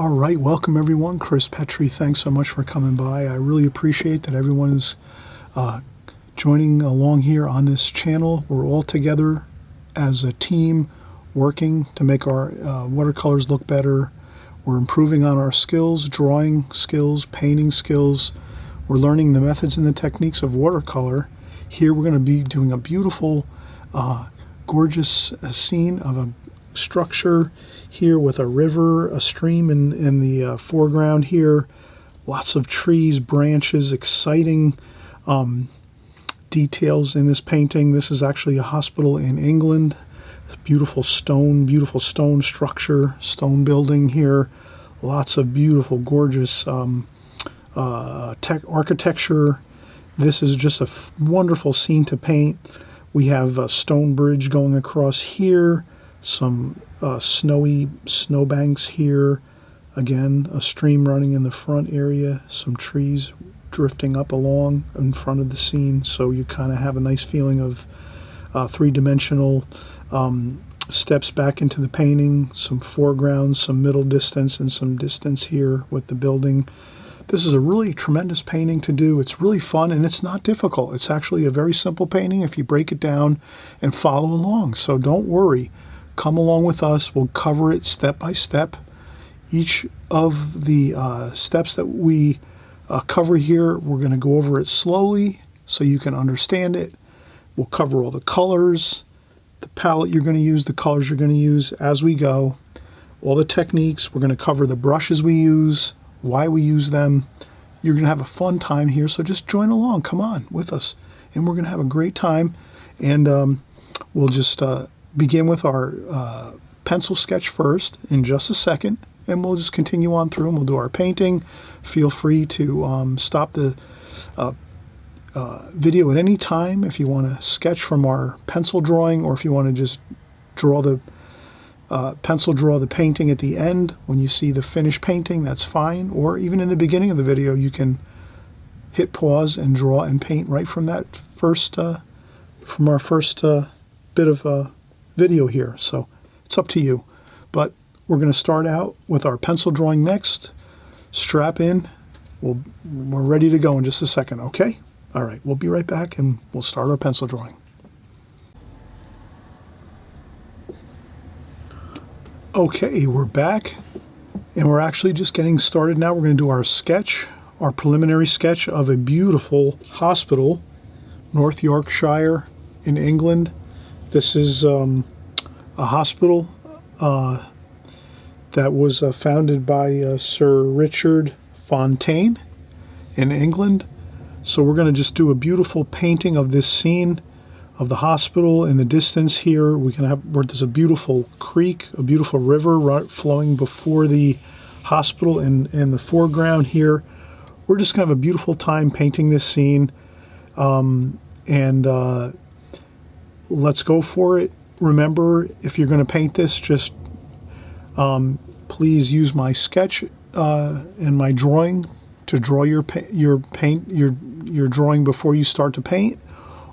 All right, welcome everyone. Chris Petri, thanks so much for coming by. I really appreciate that everyone is joining along here on this channel. We're all together as a team working to make our watercolors look better. We're improving on our skills, drawing skills, painting skills. We're learning the methods and the techniques of watercolor. Here we're going to be doing a beautiful, gorgeous scene of a structure here with a river, a stream in the foreground here, lots of trees, branches, exciting details in this painting. This is actually a hospital in England. Beautiful stone structure, stone building here. Lots of beautiful, gorgeous architecture. This is just a wonderful scene to paint. We have a stone bridge going across here, some snowy snowbanks here. Again, a stream running in the front area, some trees drifting up along in front of the scene, so you kind of have a nice feeling of three-dimensional steps back into the painting, some foreground, some middle distance, and some distance here with the building. This is a really tremendous painting to do. It's really fun, and it's not difficult. It's actually a very simple painting if you break it down and follow along, so don't worry. Come along with us. We'll cover it step by step. Each of the steps that we cover here, we're going to go over it slowly so you can understand it. We'll cover all the colors, the palette you're going to use, the colors you're going to use as we go, all the techniques. We're going to cover the brushes we use, why we use them. You're going to have a fun time here, so just join along. Come on with us, and we're going to have a great time. And we'll just begin with our pencil sketch first in just a second, and we'll just continue on through and we'll do our painting. Feel free to stop the video at any time if you want to sketch from our pencil drawing, or if you want to just draw the draw the painting at the end when you see the finished painting, that's fine. Or even in the beginning of the video, you can hit pause and draw and paint right from that first from our first bit of video here. So it's up to you, but we're going to start out with our pencil drawing next. Strap in. We're ready to go in just a second, okay? All right, we'll be right back and we'll start our pencil drawing. Okay, we're back, and we're actually just getting started now. We're going to do our sketch, our preliminary sketch of a beautiful hospital, North Yorkshire in England. This is a hospital that was founded by Sir Richard Fontaine in England. So we're going to just do a beautiful painting of this scene of the hospital. In the distance here, we can have where there's a beautiful creek, a beautiful river flowing before the hospital. In the foreground here, we're just going to have a beautiful time painting this scene. Let's go for it. Remember, if you're going to paint this, just please use my sketch and my drawing to draw your drawing before you start to paint.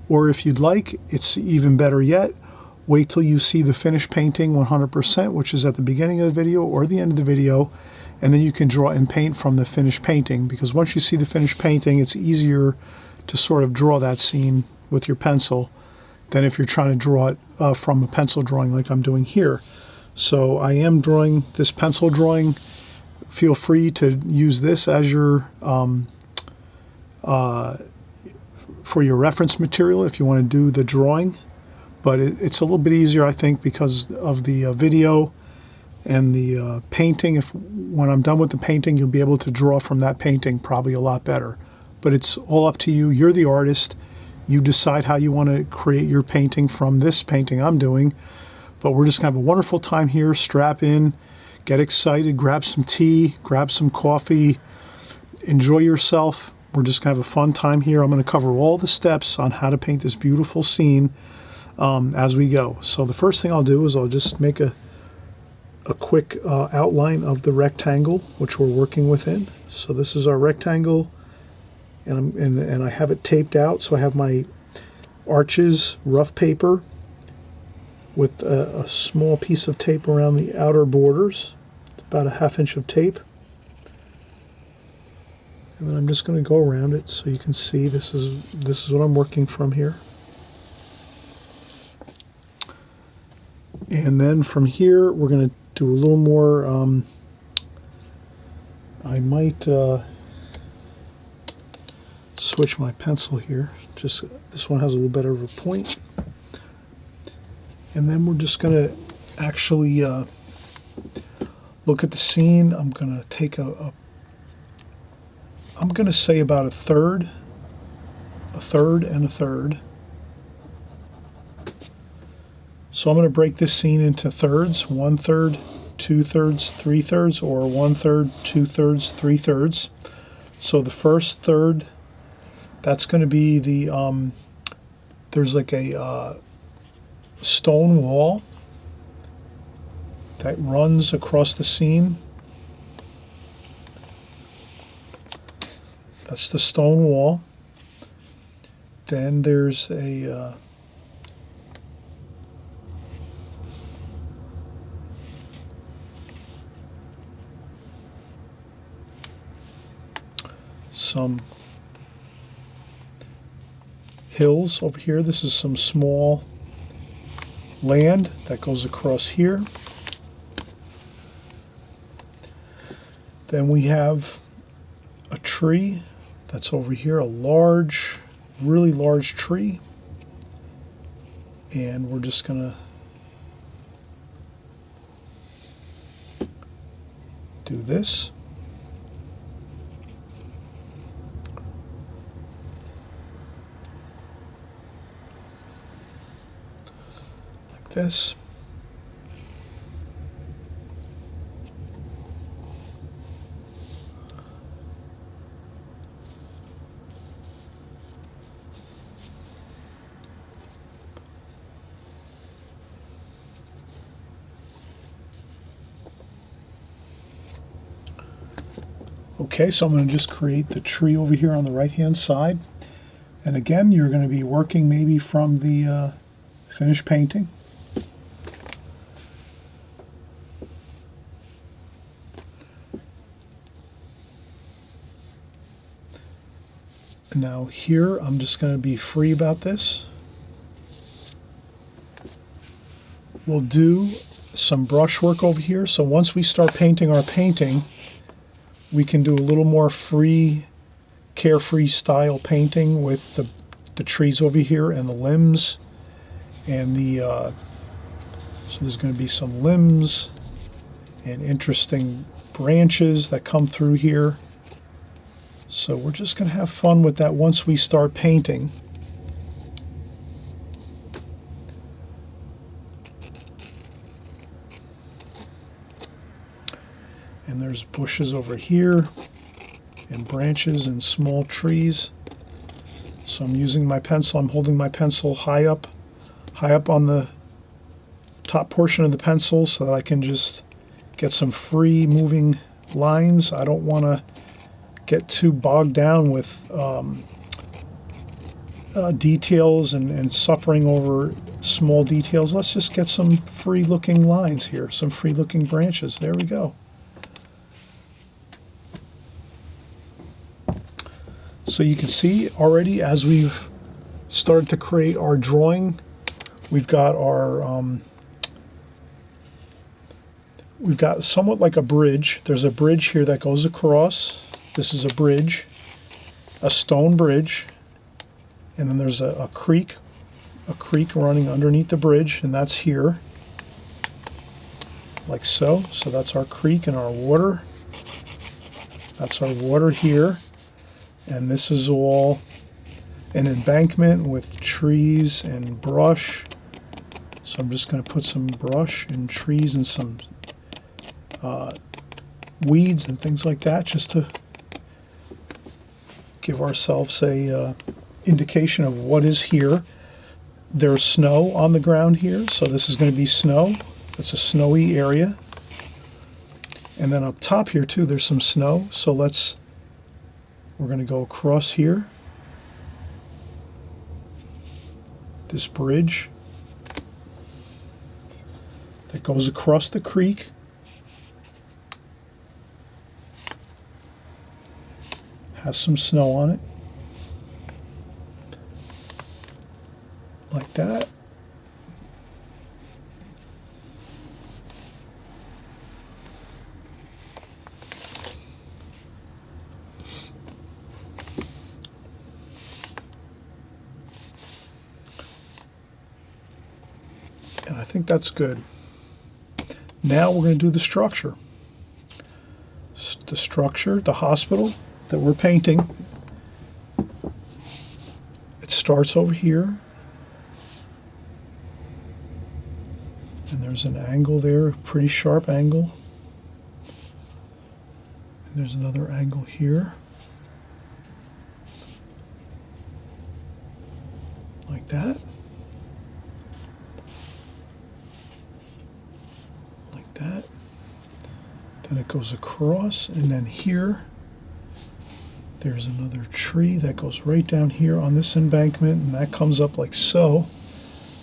Or if you'd like, it's even better yet, wait till you see the finished painting 100%, which is at the beginning of the video or the end of the video, and then you can draw and paint from the finished painting, because once you see the finished painting, it's easier to sort of draw that scene with your pencil than if you're trying to draw it from a pencil drawing like I'm doing here. So I am drawing this pencil drawing. Feel free to use this as your for your reference material if you want to do the drawing, but it's a little bit easier, I think, because of the video and the painting. When I'm done with the painting, you'll be able to draw from that painting probably a lot better. But it's all up to you. You're the artist. You decide how you want to create your painting from this painting I'm doing. But we're just going to have a wonderful time here. Strap in, get excited, grab some tea, grab some coffee, enjoy yourself. We're just going to have a fun time here. I'm going to cover all the steps on how to paint this beautiful scene as we go. So the first thing I'll do is I'll just make a quick outline of the rectangle which we're working within. So this is our rectangle, and I have it taped out. So I have my arches, rough paper, with a small piece of tape around the outer borders about a 1/2 inch of tape. And then I'm just going to go around it so you can see this is what I'm working from here. And then from here we're going to do a little more. I might switch my pencil here. Just this one has a little better of a point. And then we're just going to actually look at the scene. I'm going to take I'm going to say about a third, and a third. So I'm going to break this scene into thirds: 1/3, 2/3, 3/3, or 1/3, 2/3, 3/3. So the first third, that's going to be the there's like a stone wall that runs across the scene. That's the stone wall. Then there's a some hills over here. This is some small land that goes across here. Then we have a tree that's over here, a large, really large tree. And we're just going to do this. Like this. Okay, so I'm going to just create the tree over here on the right-hand side. And again, you're going to be working maybe from the finished painting. And now here, I'm just going to be free about this. We'll do some brush work over here. So once we start painting our painting, we can do a little more free, carefree style painting with the trees over here and the limbs and the so there's going to be some limbs and interesting branches that come through here. So we're just going to have fun with that once we start painting. And there's bushes over here and branches and small trees. So I'm using my pencil. I'm holding my pencil high up on the top portion of the pencil so that I can just get some free moving lines. I don't want to get too bogged down with details and suffering over small details. Let's just get some free looking lines here, some free looking branches. There we go. So you can see already as we've started to create our drawing, we've got somewhat like a bridge. There's a bridge here that goes across. This is a bridge, a stone bridge, and then there's a creek running underneath the bridge, and that's here, like so. So that's our creek and our water. That's our water here. And this is all an embankment with trees and brush. So I'm just going to put some brush and trees and some weeds and things like that, just to give ourselves a indication of what is here. There's snow on the ground here, so this is going to be snow. It's a snowy area. And then up top here too, there's some snow. So we're going to go across here, this bridge that goes across the creek. Has some snow on it. Like that. And I think that's good. Now we're going to do the structure. The structure, the hospital that we're painting, it starts over here. And there's an angle there, a pretty sharp angle. And there's another angle here. Like that. Like that. Then it goes across, and then here there's another tree that goes right down here on this embankment, and that comes up like so.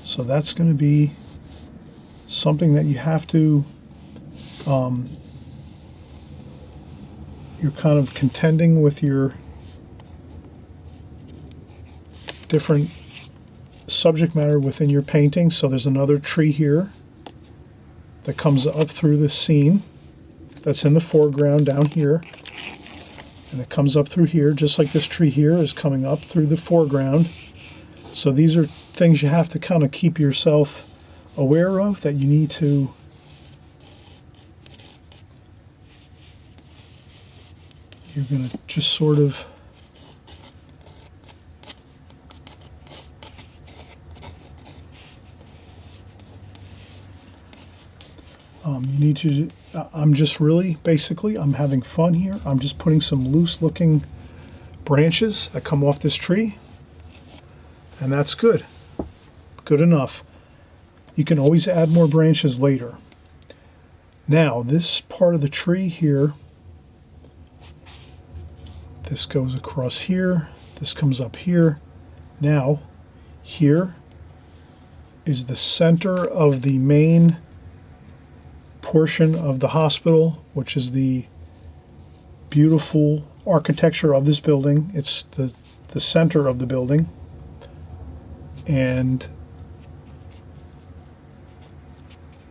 So that's going to be something that you have to, you're kind of contending with your different subject matter within your painting. So there's another tree here that comes up through the scene that's in the foreground down here, and it comes up through here just like this tree here is coming up through the foreground. So these are things you have to kind of keep yourself aware of, that you need to you're going to just sort of you need to I'm just really basically I'm having fun here. I'm just putting some loose looking branches that come off this tree, and that's good enough. You can always add more branches later. Now this part of the tree here, this goes across here, this comes up here. Now here is the center of the main portion of the hospital, which is the beautiful architecture of this building. It's the center of the building, and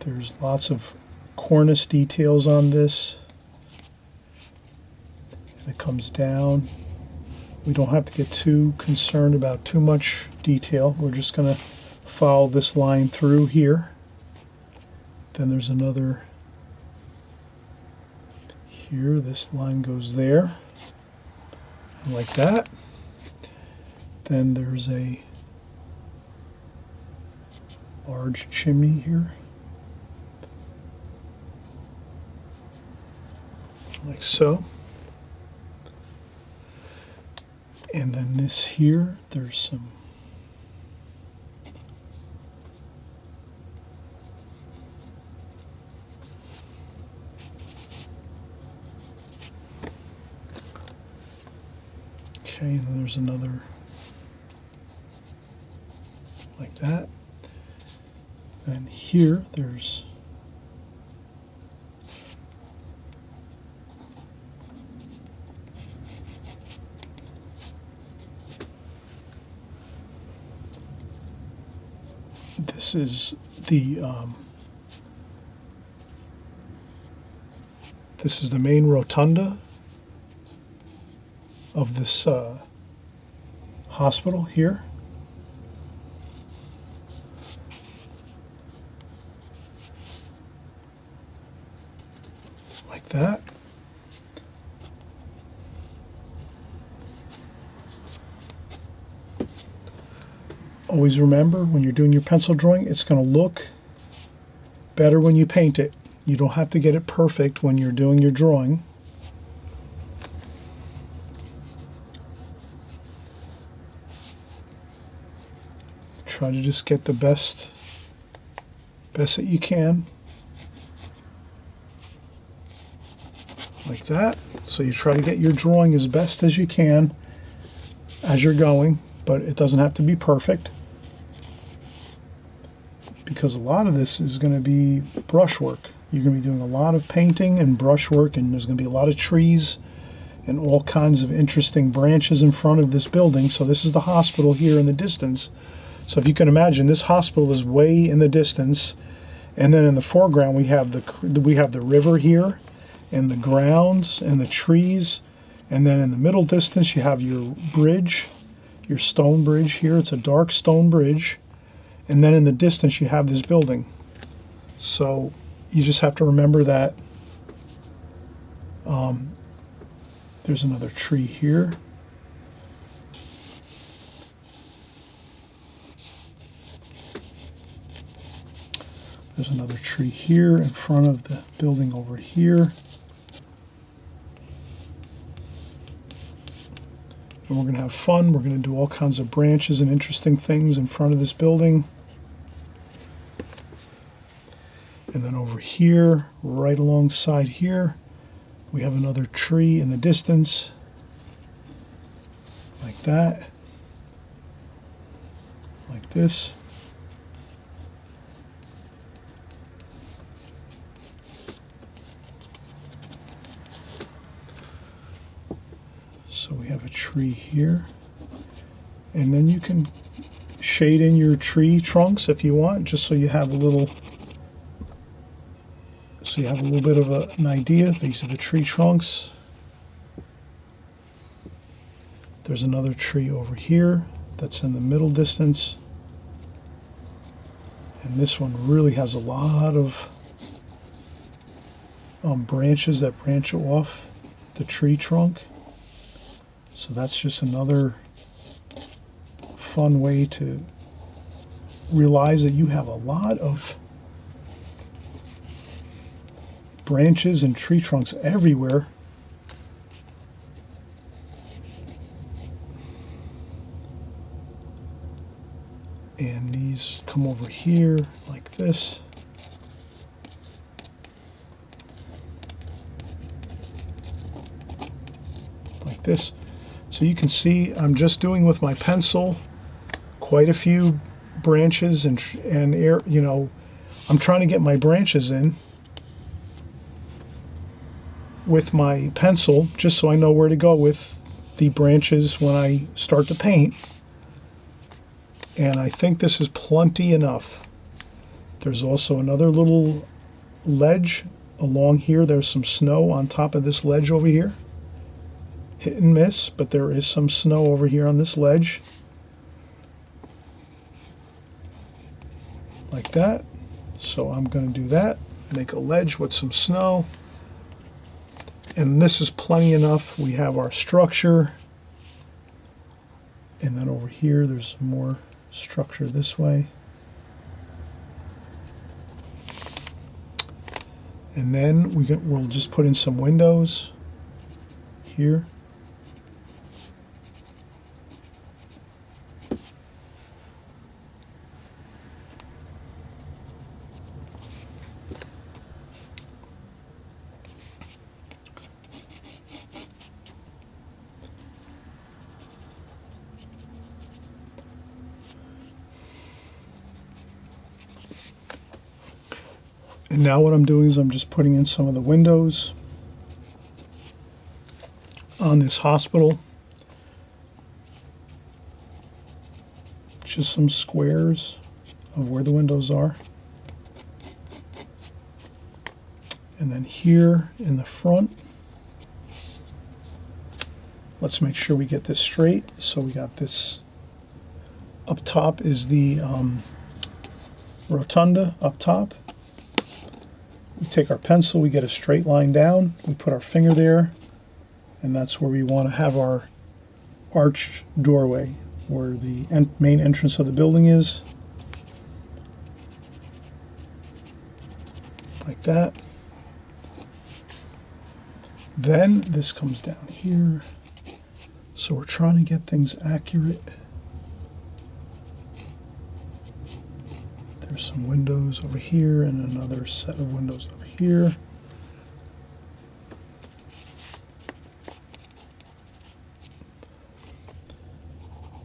there's lots of cornice details on this, and it comes down. We don't have to get too concerned about too much detail. We're just going to follow this line through here. Then there's another here. This line goes there, like that. Then there's a large chimney here, like so. And then this here, there's some okay, and then there's another like that. And here there's this is the main rotunda of this hospital here. Like that. Always remember, when you're doing your pencil drawing, it's going to look better when you paint it. You don't have to get it perfect when you're doing your drawing. Try to just get the best that you can. Like that. So you try to get your drawing as best as you can as you're going, but it doesn't have to be perfect, because a lot of this is going to be brushwork. You're going to be doing a lot of painting and brushwork, and there's going to be a lot of trees and all kinds of interesting branches in front of this building. So this is the hospital here in the distance. So if you can imagine, this hospital is way in the distance, and then in the foreground we have the river here, and the grounds and the trees, and then in the middle distance you have your bridge, your stone bridge here. It's a dark stone bridge, and then in the distance you have this building. So you just have to remember that there's another tree here. There's another tree here in front of the building over here. And we're going to have fun. We're going to do all kinds of branches and interesting things in front of this building. And then over here, right alongside here, we have another tree in the distance, like that, like this. So we have a tree here, and then you can shade in your tree trunks if you want, just so you have a little bit of an idea. These are the tree trunks. There's another tree over here that's in the middle distance, and this one really has a lot of branches that branch off the tree trunk. So that's just another fun way to realize that you have a lot of branches and tree trunks everywhere. And these come over here like this. Like this. So you can see I'm just doing with my pencil quite a few branches and air, you know, I'm trying to get my branches in with my pencil just so I know where to go with the branches when I start to paint. And I think this is plenty enough. There's also another little ledge along here. There's some snow on top of this ledge over here. Hit and miss, but there is some snow over here on this ledge. Like that. So I'm going to do that. Make a ledge with some snow. And this is plenty enough. We have our structure. And then over here, there's some more structure this way. And then we'll just put in some windows here. And now what I'm doing is I'm just putting in some of the windows on this hospital. Just some squares of where the windows are. And then here in the front, let's make sure we get this straight. So we got this up top is the rotunda up top. We take our pencil, we get a straight line down, we put our finger there, and that's where we want to have our arched doorway, where the main entrance of the building is. Like that. Then this comes down here. So we're trying to get things accurate. There's some windows over here and another set of windows over here.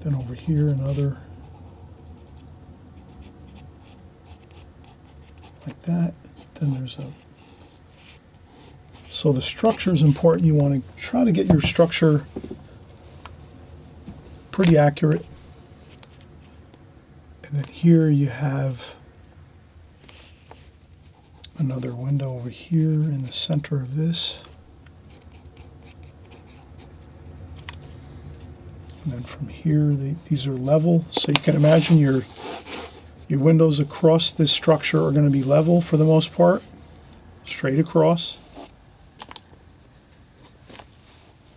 Then over here another like that. Then there's a So the structure is important. You want to try to get your structure pretty accurate. And then here you have another window over here in the center of this. And then from here, these are level. So you can imagine your windows across this structure are going to be level for the most part, straight across.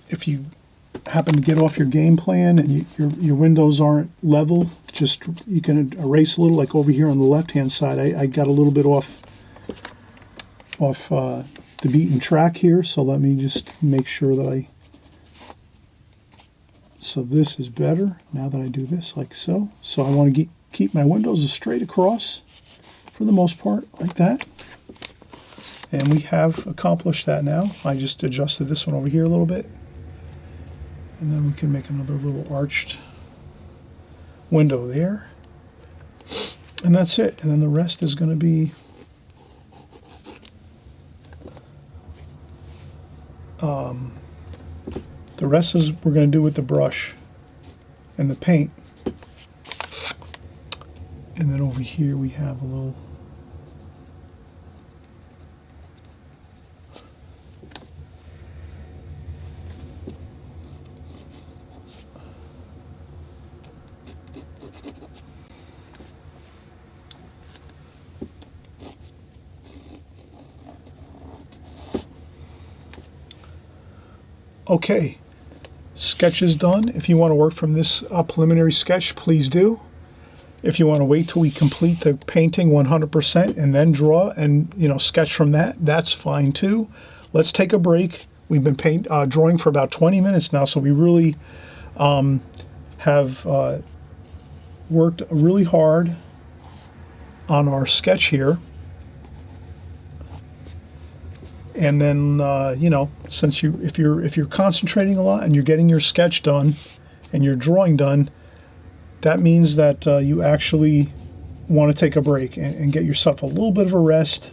If you happen to get off your game plan and your windows aren't level, just you can erase a little, like over here on the left-hand side. I got a little bit off the beaten track here, so let me just make sure that so this is better now that I do this like so. So I want to keep my windows straight across for the most part, like that. And we have accomplished that now. I just adjusted this one over here a little bit. And then we can make another little arched window there. And that's it. And then the rest is going to be the rest is we're going to do with the brush and the paint. And then over here we have a little okay. Sketch is done. If you want to work from this preliminary sketch, please do. If you want to wait till we complete the painting 100% and then draw and sketch from that, that's fine too. Let's take a break. We've been drawing for about 20 minutes now, so we really have worked really hard on our sketch here. And then, since if you're concentrating a lot and you're getting your sketch done and your drawing done, that means that you actually want to take a break and get yourself a little bit of a rest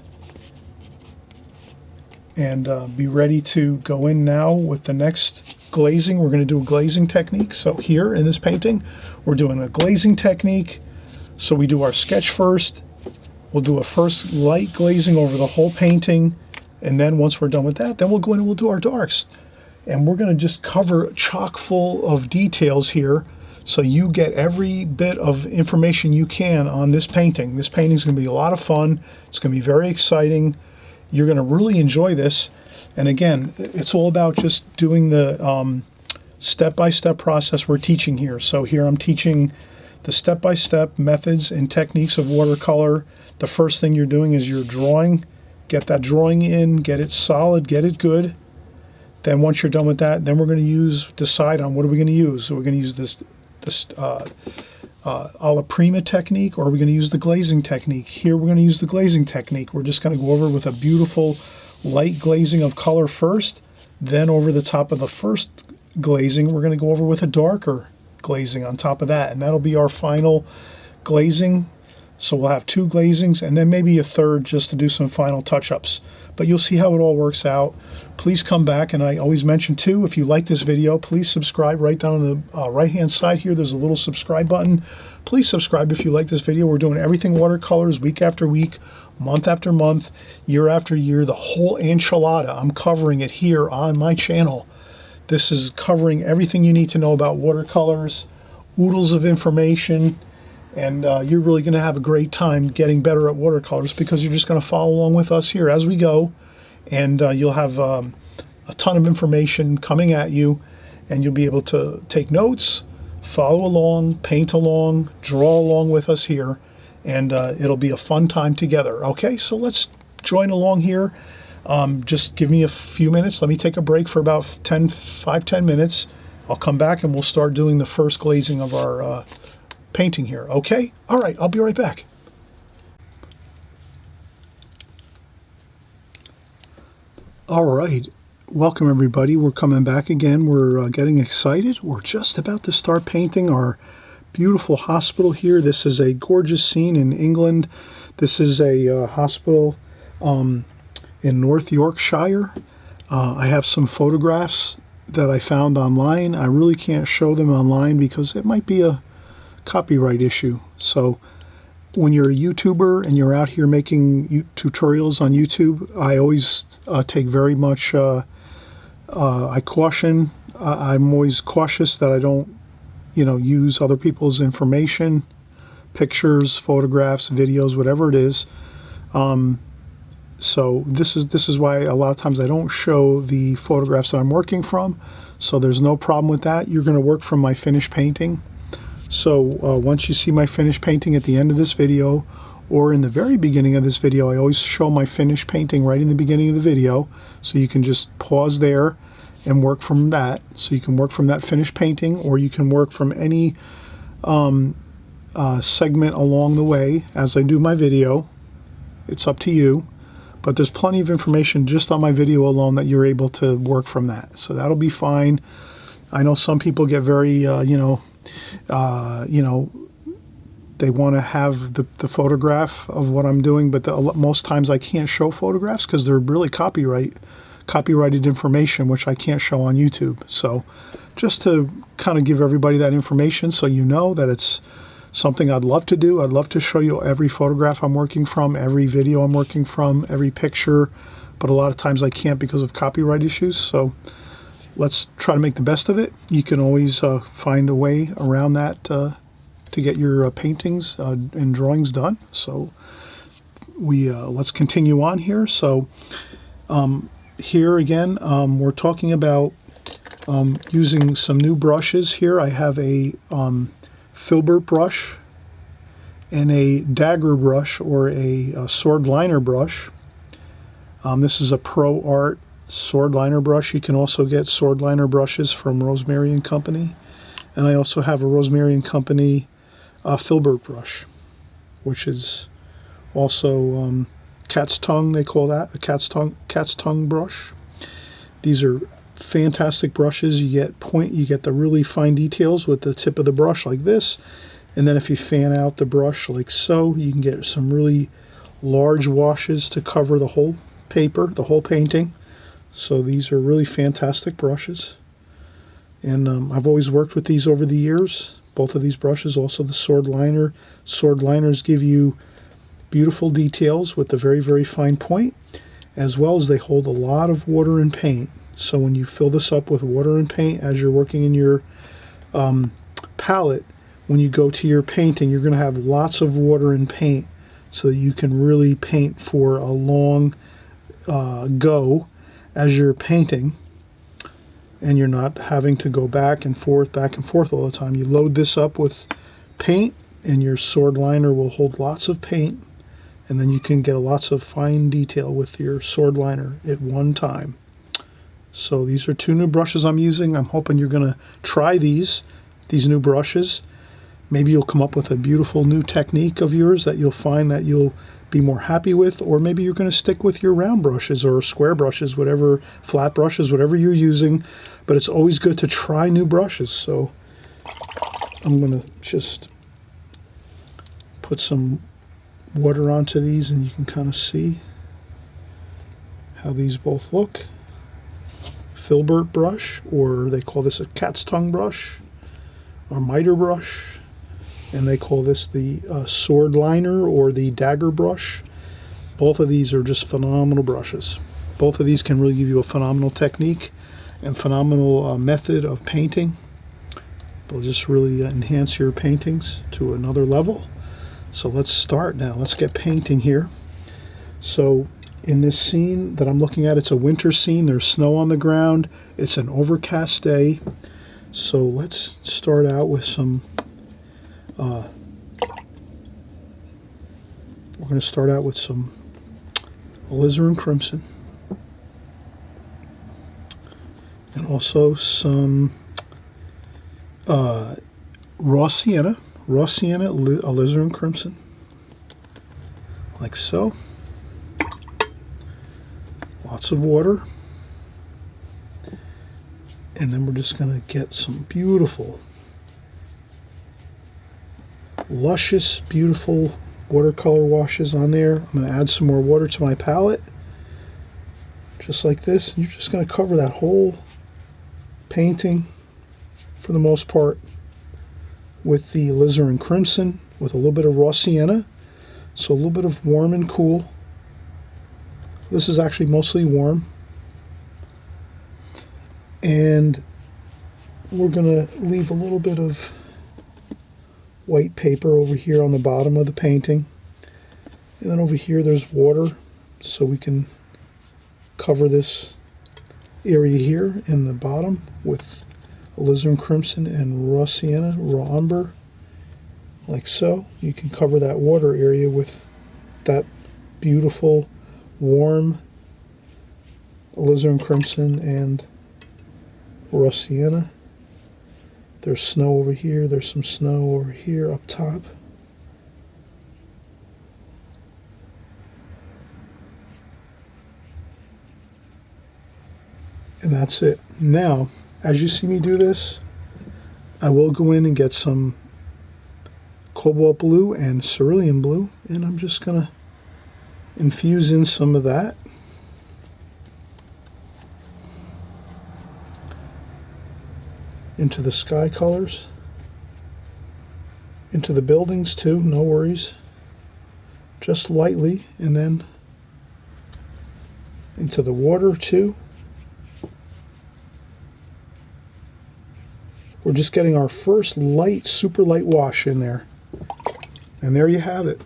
and be ready to go in now with the next glazing. We're going to do a glazing technique. So here in this painting, we're doing a glazing technique. So we do our sketch first. We'll do a first light glazing over the whole painting. And then once we're done with that, then we'll go in and we'll do our darks. And we're going to just cover chock full of details here so you get every bit of information you can on this painting. This painting is going to be a lot of fun. It's going to be very exciting. You're going to really enjoy this. And again, it's all about just doing the step-by-step process we're teaching here. So here I'm teaching the step-by-step methods and techniques of watercolor. The first thing you're doing is you're drawing. Get that drawing in, get it solid, get it good. Then once you're done with that, then we're going to decide on what are we going to use. So we're going to use this alla prima technique, or are we going to use the glazing technique? Here we're going to use the glazing technique. We're just going to go over with a beautiful light glazing of color first. Then over the top of the first glazing, we're going to go over with a darker glazing on top of that. And that'll be our final glazing. So we'll have two glazings and then maybe a third just to do some final touch-ups. But you'll see how it all works out. Please come back, and I always mention too, if you like this video, please subscribe. Right down on the right-hand side here, there's a little subscribe button. Please subscribe if you like this video. We're doing everything watercolors week after week, month after month, year after year. The whole enchilada, I'm covering it here on my channel. This is covering everything you need to know about watercolors, oodles of information. And you're really going to have a great time getting better at watercolors because you're just going to follow along with us here as we go. And you'll have a ton of information coming at you. And you'll be able to take notes, follow along, paint along, draw along with us here. And it'll be a fun time together. Okay, so let's join along here. Just give me a few minutes. Let me take a break for about 5-10 minutes. I'll come back and we'll start doing the first glazing of our painting here. Okay? All right, I'll be right back. All right, welcome everybody. We're coming back again. We're getting excited. We're just about to start painting our beautiful hospital here. This is a gorgeous scene in England. This is a hospital in North Yorkshire. I have some photographs that I found online. I really can't show them online because it might be a copyright issue. So when you're a YouTuber and you're out here making tutorials on YouTube, I always take very much, I caution, I'm always cautious that I don't, use other people's information, pictures, photographs, videos, whatever it is. So this is why a lot of times I don't show the photographs that I'm working from. So there's no problem with that. You're going to work from my finished painting. So once you see my finished painting at the end of this video, or in the very beginning of this video, I always show my finished painting right in the beginning of the video. So you can just pause there and work from that. So you can work from that finished painting, or you can work from any segment along the way as I do my video. It's up to you. But there's plenty of information just on my video alone that you're able to work from that. So that'll be fine. I know some people get very, they want to have the photograph of what I'm doing, but most times I can't show photographs because they're really copyrighted information, which I can't show on YouTube. So just to kind of give everybody that information so you know that it's something I'd love to do. I'd love to show you every photograph I'm working from, every video I'm working from, every picture, but a lot of times I can't because of copyright issues. So let's try to make the best of it. You can always find a way around that to get your paintings and drawings done. So let's continue on here. So here again, we're talking about using some new brushes here. I have a filbert brush and a dagger brush, or a sword liner brush. This is a Pro Art sword liner brush. You can also get sword liner brushes from Rosemary & Company. And I also have a Rosemary & Company filbert brush, which is also cat's tongue, they call that, a cat's tongue brush. These are fantastic brushes. You get the really fine details with the tip of the brush like this, and then if you fan out the brush like so, you can get some really large washes to cover the whole paper, the whole painting. So these are really fantastic brushes, and I've always worked with these over the years, both of these brushes. Also the sword liner. Sword liners give you beautiful details with a very, very fine point, as well as they hold a lot of water and paint. So when you fill this up with water and paint as you're working in your palette, when you go to your painting, you're going to have lots of water and paint so that you can really paint for a long go as you're painting, and you're not having to go back and forth all the time. You load this up with paint, and your sword liner will hold lots of paint, and then you can get lots of fine detail with your sword liner at one time. So these are two new brushes I'm using. I'm hoping you're going to try these new brushes. Maybe you'll come up with a beautiful new technique of yours that you'll find that you'll be more happy with, or maybe you're going to stick with your round brushes or square brushes, whatever, flat brushes, whatever you're using. But it's always good to try new brushes. So I'm going to just put some water onto these, and you can kind of see how these both look. Filbert brush, or they call this a cat's tongue brush, or miter brush, and they call this the sword liner or the dagger brush. Both of these are just phenomenal brushes. Both of these can really give you a phenomenal technique and phenomenal method of painting. They'll just really enhance your paintings to another level. So let's start now. Let's get painting here. So in this scene that I'm looking at, it's a winter scene. There's snow on the ground. It's an overcast day. So let's start out with some, we're going to start out with some alizarin crimson. And also some raw sienna alizarin crimson, like so. Lots of water, and then we're just going to get some beautiful, luscious, beautiful watercolor washes on there. I'm going to add some more water to my palette, just like this. You're just going to cover that whole painting for the most part with the alizarin crimson with a little bit of raw sienna, so a little bit of warm and cool. This is actually mostly warm, and we're going to leave a little bit of white paper over here on the bottom of the painting, and then over here there's water, so we can cover this area here in the bottom with alizarin crimson and raw sienna, raw umber, like so. You can cover that water area with that beautiful warm alizarin crimson and raw sienna. There's snow over here, there's some snow over here up top. And that's it. Now, as you see me do this, I will go in and get some cobalt blue and cerulean blue, and I'm just going to infuse in some of that. Into the sky colors. Into the buildings too, no worries. Just lightly, and then into the water too. We're just getting our first light, super light wash in there. And there you have it.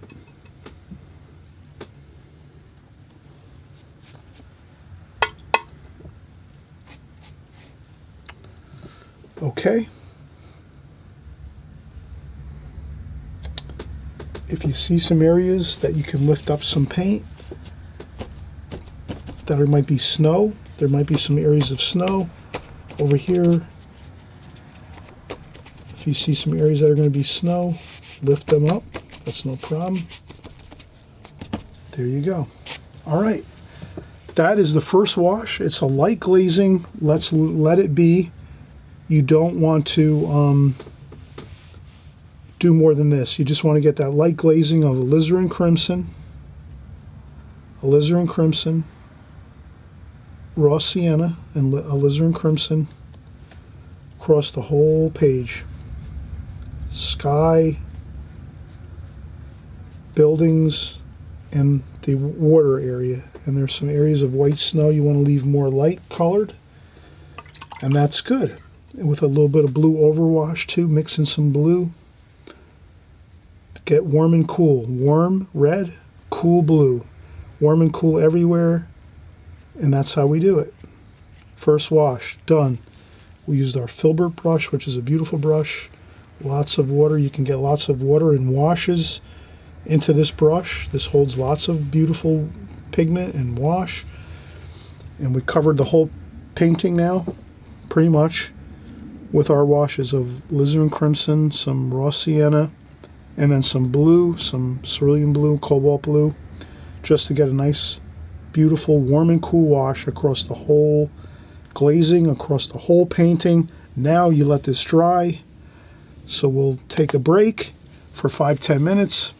Okay. If you see some areas that you can lift up some paint, that there might be snow, there might be some areas of snow over here. If you see some areas that are going to be snow, lift them up. That's no problem. There you go. All right. That is the first wash. It's a light glazing. Let's let it be. You don't want to do more than this. You just want to get that light glazing of alizarin crimson, raw sienna, and alizarin crimson across the whole page. Sky, buildings, and the water area. And there's some areas of white snow you want to leave more light colored, and that's good. And with a little bit of blue overwash too, mix in some blue. Get warm and cool. Warm red, cool blue. Warm and cool everywhere, and that's how we do it. First wash, done. We used our filbert brush, which is a beautiful brush. Lots of water. You can get lots of water and washes into this brush. This holds lots of beautiful pigment and wash. And we covered the whole painting now, pretty much, with our washes of alizarin crimson, some raw sienna, and then some blue, some cerulean blue, cobalt blue, just to get a nice, beautiful, warm and cool wash across the whole glazing, across the whole painting. Now you let this dry. So we'll take a break for 5-10 minutes.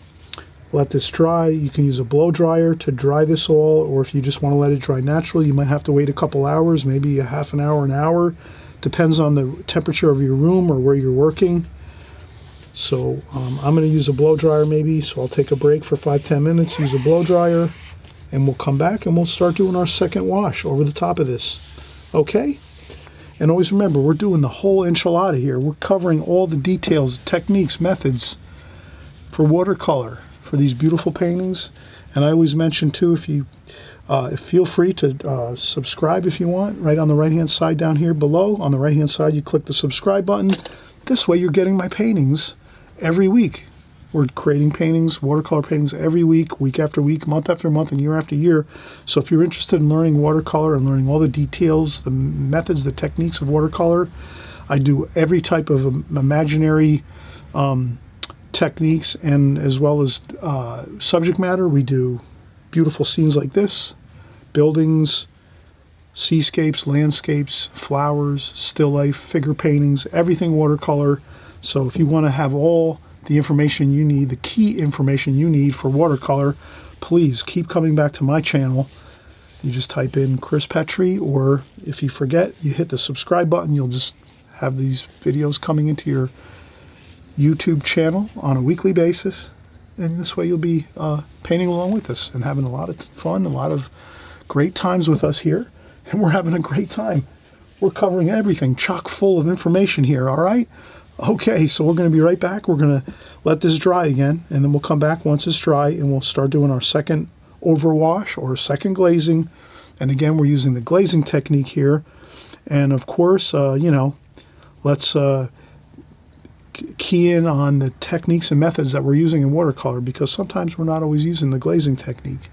Let this dry. You can use a blow dryer to dry this all, or if you just want to let it dry naturally, you might have to wait a couple hours, maybe a half an hour. Depends on the temperature of your room or where you're working. So I'm going to use a blow dryer maybe, so I'll take a break for 5-10 minutes, use a blow dryer, and we'll come back and we'll start doing our second wash over the top of this. Okay? And always remember, we're doing the whole enchilada here. We're covering all the details, techniques, methods for watercolor, for these beautiful paintings. And I always mention too, if you feel free to subscribe if you want. Right on the right-hand side down here below, on the right-hand side, you click the subscribe button. This way you're getting my paintings every week. We're creating paintings, watercolor paintings every week, week after week, month after month, and year after year. So if you're interested in learning watercolor and learning all the details, the methods, the techniques of watercolor, I do every type of imaginary techniques, and as well as subject matter. We do beautiful scenes like this, buildings, seascapes, landscapes, flowers, still life, figure paintings, everything watercolor. So if you want to have all the information you need, the key information you need for watercolor, please keep coming back to my channel You just type in Chris Petri, or if you forget, you hit the subscribe button. You'll just have these videos coming into your YouTube channel on a weekly basis. And this way you'll be painting along with us and having a lot of fun, a lot of great times with us here. And we're having a great time. We're covering everything, chock full of information here, all right? Okay, so we're going to be right back. We're going to let this dry again, and then we'll come back once it's dry, and we'll start doing our second overwash or second glazing. And again, we're using the glazing technique here. And of course, let's key in on the techniques and methods that we're using in watercolor, because sometimes we're not always using the glazing technique.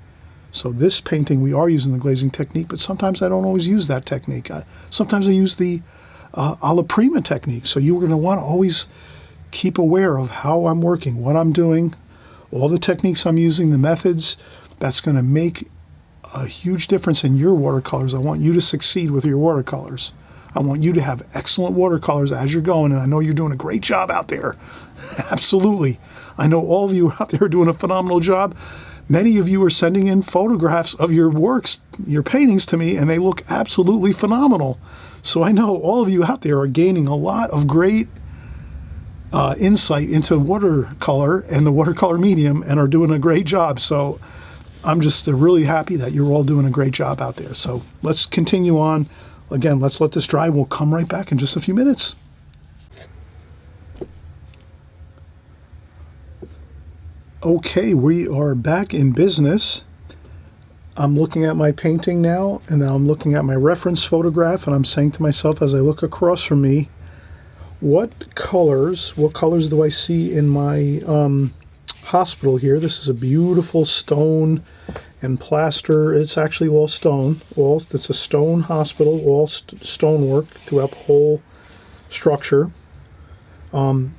So this painting, we are using the glazing technique, but sometimes I don't always use that technique. Sometimes I use the alla prima technique. So you're going to want to always keep aware of how I'm working, what I'm doing, all the techniques I'm using, the methods. That's going to make a huge difference in your watercolors. I want you to succeed with your watercolors. I want you to have excellent watercolors as you're going, and I know you're doing a great job out there. Absolutely. I know all of you out there are doing a phenomenal job. Many of you are sending in photographs of your works, your paintings to me, and they look absolutely phenomenal. So I know all of you out there are gaining a lot of great insight into watercolor and the watercolor medium and are doing a great job. So I'm just really happy that you're all doing a great job out there. So let's continue on. Again, let's let this dry. We'll come right back in just a few minutes. Okay, we are back in business. I'm looking at my painting now, and now I'm looking at my reference photograph, and I'm saying to myself as I look across from me, what colors do I see in my hospital here? This is a beautiful stone and plaster. It's actually all stone. It's a stone hospital, all stonework throughout the whole structure. I'm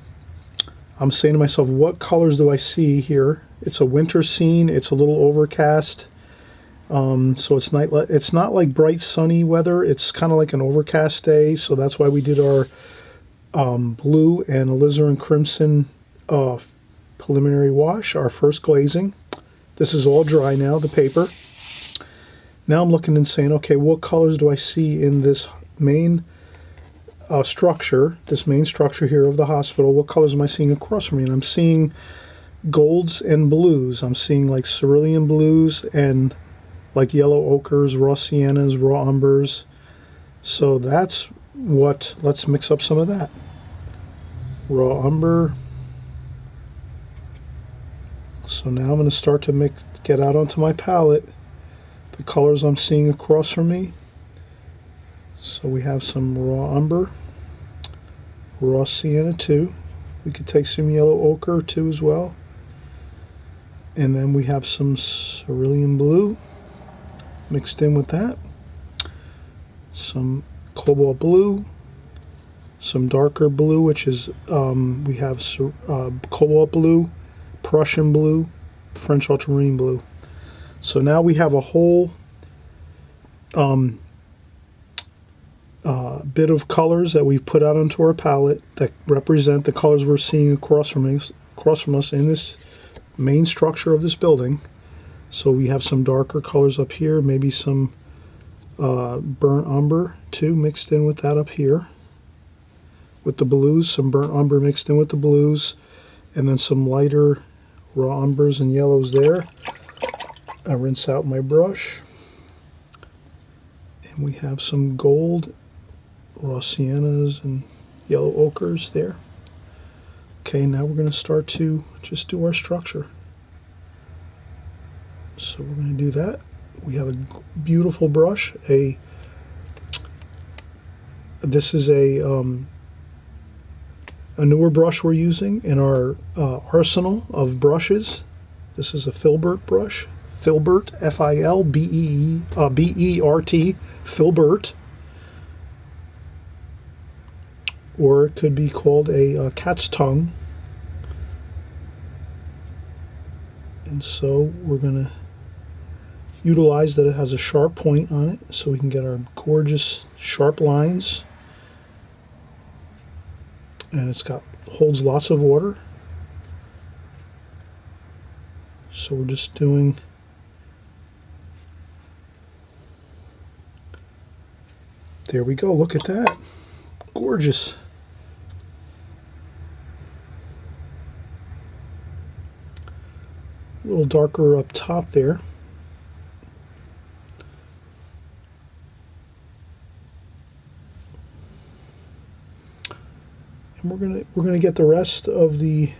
saying to myself, what colors do I see here? It's a winter scene. It's a little overcast. So it's not like bright sunny weather. It's kind of like an overcast day. So that's why we did our blue and alizarin crimson preliminary wash, our first glazing. This is all dry now, the paper. Now I'm looking and saying, okay, what colors do I see in this main structure here of the hospital? What colors am I seeing across from me? And I'm seeing golds and blues. I'm seeing like cerulean blues and like yellow ochres, raw siennas, raw umbers. So that's what, let's mix up some of that. Raw umber. So now I'm going to start to get out onto my palette the colors I'm seeing across from me. So we have some raw umber, raw sienna too. We could take some yellow ochre too as well. And then we have some cerulean blue mixed in with that. Some cobalt blue, some darker blue, which is we have cobalt blue, Prussian blue, French ultramarine blue. So now we have a whole bit of colors that we've put out onto our palette that represent the colors we're seeing across from us in this main structure of this building. So we have some darker colors up here, maybe some burnt umber too mixed in with that up here. With the blues, some burnt umber mixed in with the blues, and then some lighter raw umbers and yellows there. I rinse out my brush, and we have some gold, raw siennas and yellow ochres there. Okay, now we're going to start to just do our structure. So we're going to do that. We have a beautiful brush. This is a newer brush we're using in our arsenal of brushes. This is a Filbert brush. Filbert, F-I-L-B-E-R-T, Filbert. Or it could be called a cat's tongue. And so we're going to utilize that it has a sharp point on it so we can get our gorgeous sharp lines. And it's holds lots of water. So we're just doing There we go. Look at that. Gorgeous. A little darker up top there. And we're gonna get the rest of the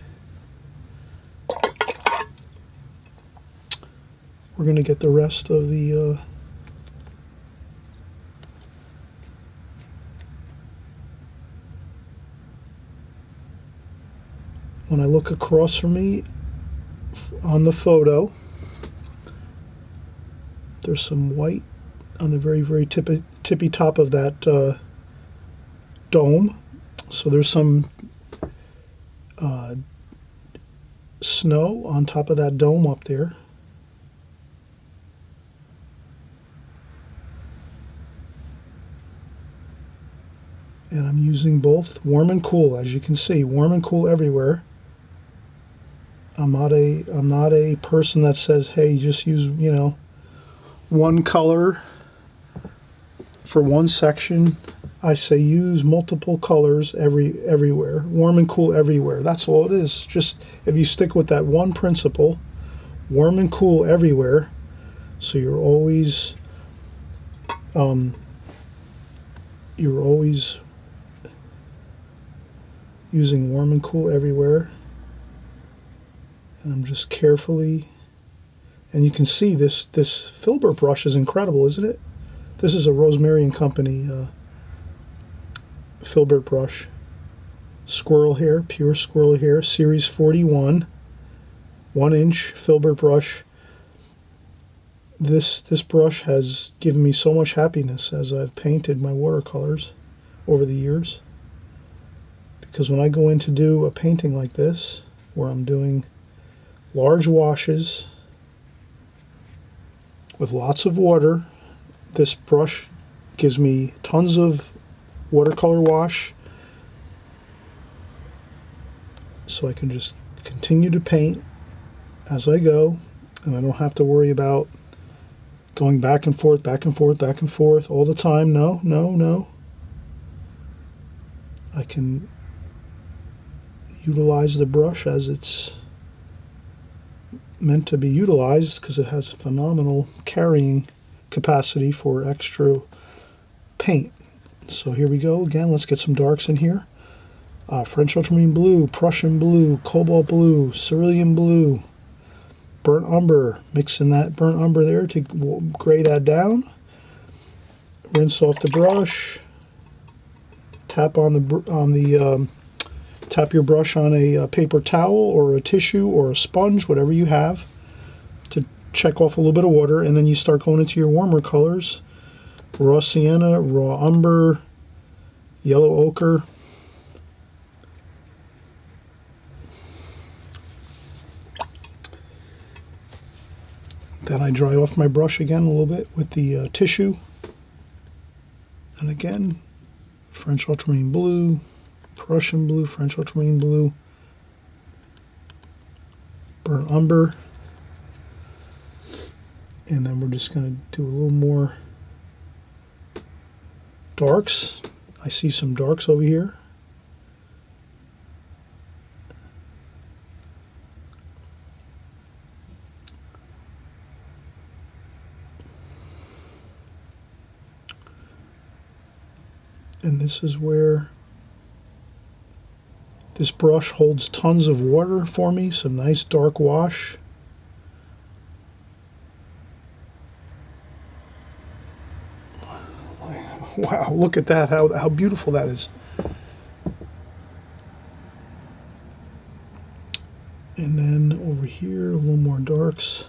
when I look across from me on the photo, there's some white on the very tippy top of that dome. So there's some snow on top of that dome up there. And I'm using both warm and cool, as you can see, warm and cool everywhere. I'm not a person that says, hey, just use, you know, one color for one section. I say use multiple colors everywhere. Warm and cool everywhere. That's all it is. Just if you stick with that one principle, warm and cool everywhere, so you're always using warm and cool everywhere. And I'm just carefully, and you can see this filbert brush is incredible, isn't it? This is a Rosemary and Company filbert brush. Squirrel hair, pure squirrel hair, series 41, 1-inch filbert brush. This brush has given me so much happiness as I've painted my watercolors over the years. Because when I go in to do a painting like this, where I'm doing large washes with lots of water, this brush gives me tons of watercolor wash, so I can just continue to paint as I go, and I don't have to worry about going back and forth all the time. No. I can utilize the brush as it's meant to be utilized, because it has phenomenal carrying capacity for extra paint. So here we go again. Let's get some darks in here. French ultramarine blue, Prussian blue, cobalt blue, cerulean blue, burnt umber. Mixing that burnt umber there to gray that down. Rinse off the brush. Tap tap your brush on a paper towel or a tissue or a sponge, whatever you have, to check off a little bit of water, and then you start going into your warmer colors. Raw sienna, raw umber, yellow ochre. Then I dry off my brush again a little bit with the tissue. And again, French ultramarine blue, Prussian blue, French ultramarine blue, burnt umber. And then we're just going to do a little more darks. I see some darks over here. And this is where this brush holds tons of water for me, some nice dark wash. Wow, look at that, how beautiful that is. And then over here, a little more darks.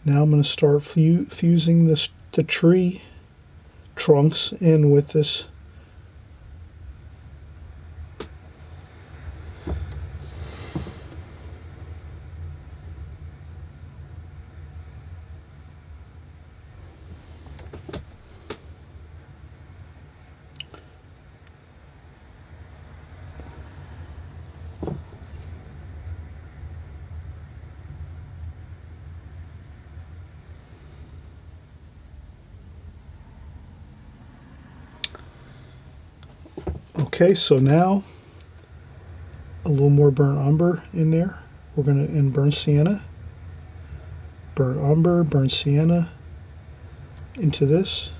Now I'm going to start fusing the tree trunks in with this. Okay, so now a little more burnt umber in there. We're going to, and burnt sienna. Burnt umber, burnt sienna into this.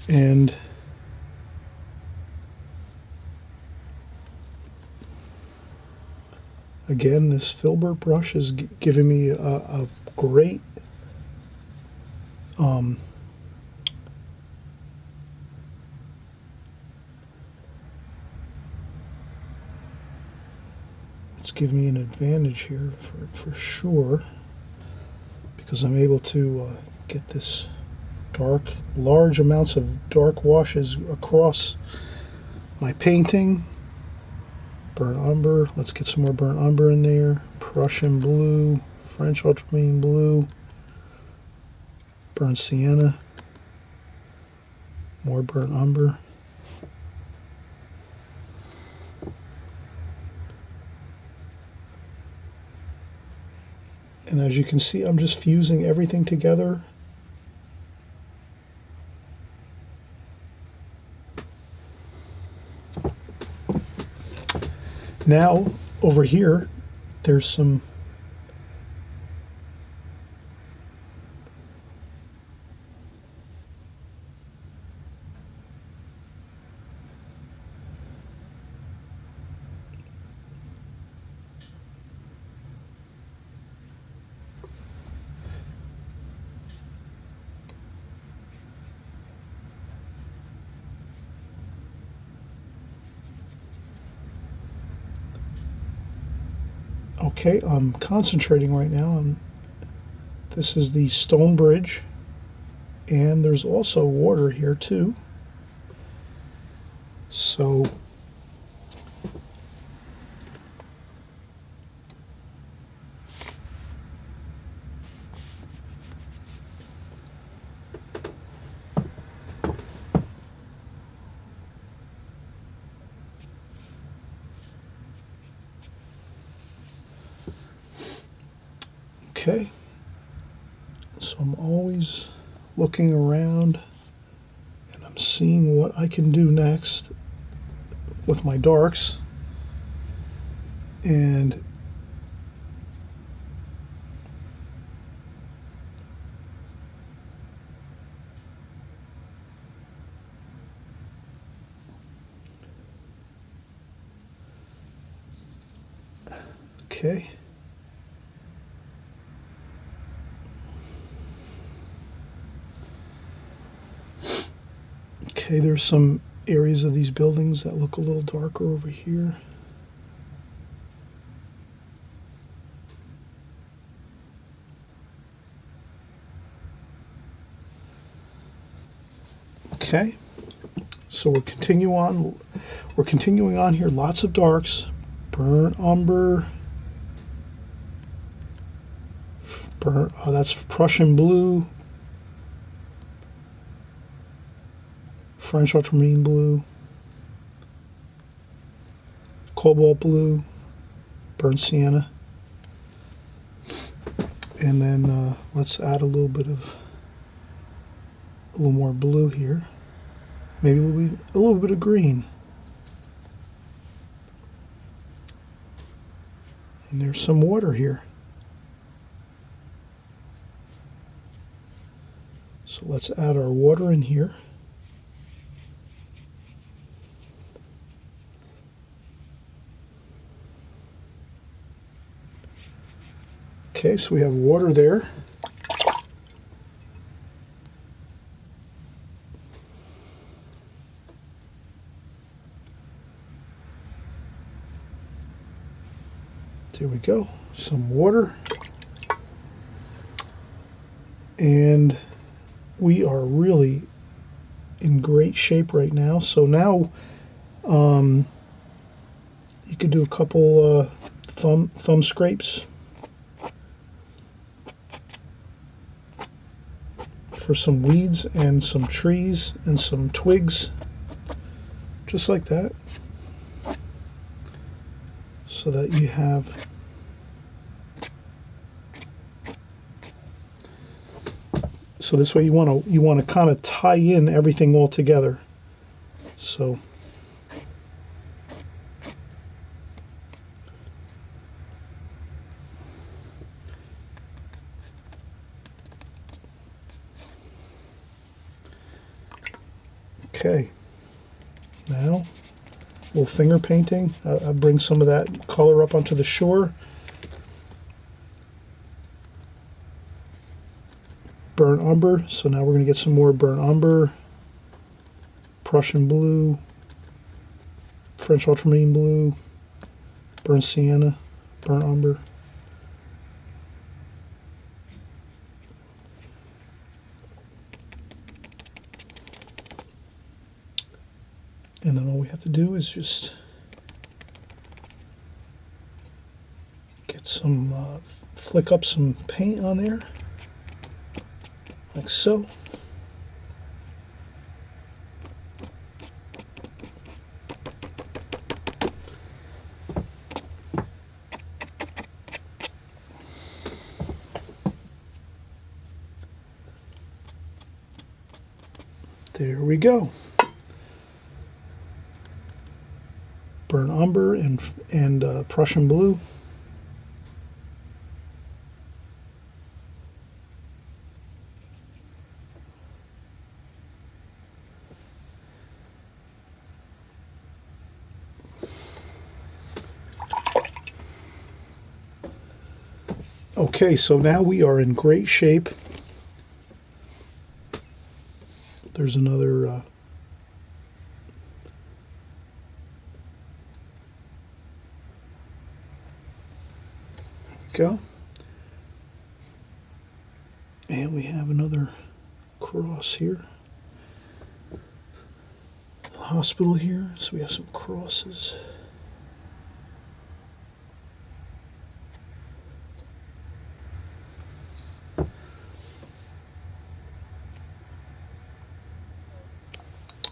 And again, this filbert brush is giving me a great it's giving me an advantage here for sure, because I'm able to get this large amounts of dark washes across my painting. Burnt umber, let's get some more burnt umber in there. Prussian blue, French ultramarine blue, burnt sienna, more burnt umber. And as you can see, I'm just fusing everything together. Now, over here, there's some okay, I'm concentrating right now on this is the stone bridge, and there's also water here too. So okay, so I'm always looking around and I'm seeing what I can do next with my darks. And okay. Okay, there's some areas of these buildings that look a little darker over here. Okay, so we're continuing on here. Lots of darks, burnt umber, that's Prussian blue, French ultramarine blue, cobalt blue, burnt sienna, and then let's add a little more blue here. Maybe a little bit of green. And there's some water here. So let's add our water in here. Okay, so we have water there. There we go, some water. And we are really in great shape right now. So now you could do a couple thumb scrapes for some weeds and some trees and some twigs, just like that, so that you have So this way you want to kind of tie in everything all together. So okay, now a little finger painting. I'll bring some of that color up onto the shore. Burnt umber, so now we're going to get some more burnt umber, Prussian blue, French ultramarine blue, burnt sienna, burnt umber. And then all we have to do is just get some, flick up some paint on there, like so. There we go. Burnt umber and Prussian blue. Okay, so now we are in great shape. There's another go. And we have another cross here. The hospital here, so we have some crosses.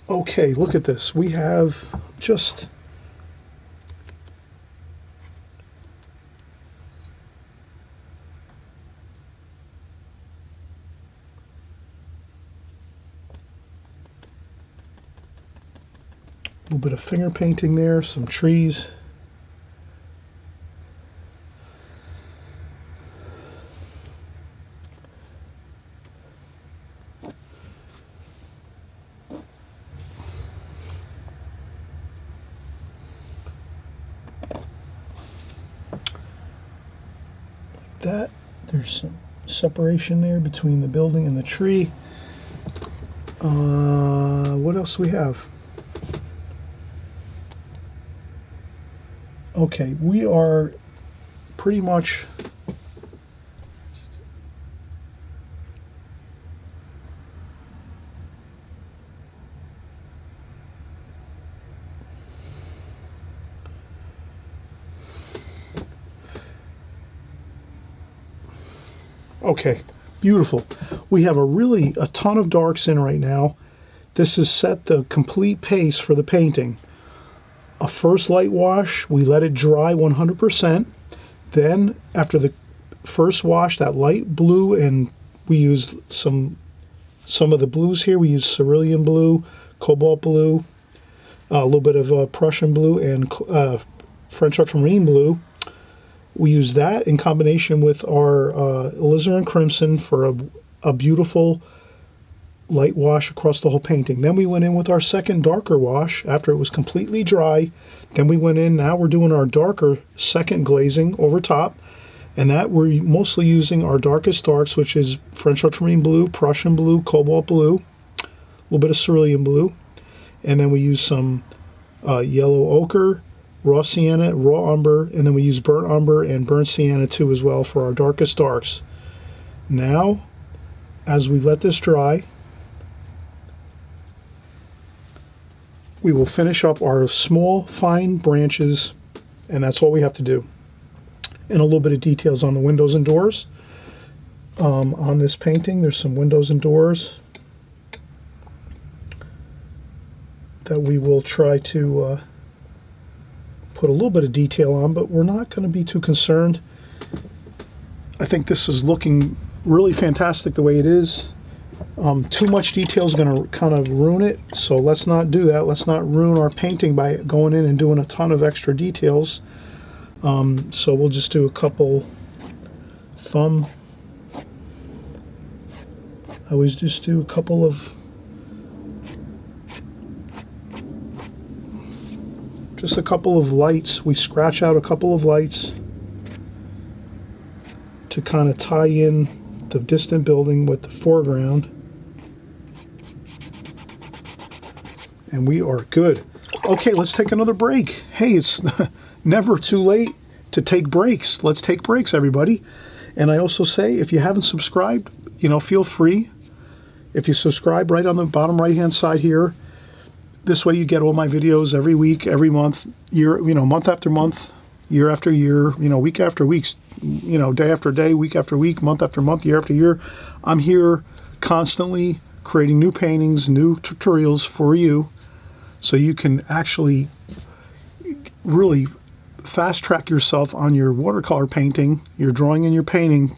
Okay, look at this. We have just a little bit of finger painting there, some trees. That there's some separation there between the building and the tree. What else do we have? Okay, we are pretty much okay, beautiful. We have a ton of darks in right now. This has set the complete pace for the painting. A first light wash, we let it dry 100%. Then after the first wash, that light blue, and we used some of the blues here. We used cerulean blue, cobalt blue, a little bit of Prussian blue, and French ultramarine blue. We use that in combination with our alizarin crimson for a beautiful light wash across the whole painting. Then we went in with our second darker wash after it was completely dry. Then we went in, now we're doing our darker second glazing over top, and that we're mostly using our darkest darks, which is French ultramarine blue, Prussian blue, cobalt blue, a little bit of cerulean blue, and then we use some yellow ochre, raw sienna, raw umber, and then we use burnt umber and burnt sienna too as well for our darkest darks. Now, as we let this dry, we will finish up our small, fine branches, and that's all we have to do. And a little bit of details on the windows and doors. On this painting, there's some windows and doors that we will try to put a little bit of detail on, but we're not going to be too concerned. I think this is looking really fantastic the way it is. Too much detail is going to kind of ruin it, so let's not do that. Let's not ruin our painting by going in and doing a ton of extra details. So we'll just do a couple thumb. I always just do a couple of lights. We scratch out a couple of lights to kind of tie in the distant building with the foreground. And we are good. Okay, let's take another break. Hey, it's never too late to take breaks. Let's take breaks, everybody. And I also say, if you haven't subscribed, feel free. If you subscribe right on the bottom right-hand side here, this way you get all my videos every week, every month, month after month, year after year, week after week, day after day, week after week, month after month, year after year. I'm here constantly creating new paintings, new tutorials for you, so you can actually really fast track yourself on your watercolor painting, your drawing and your painting,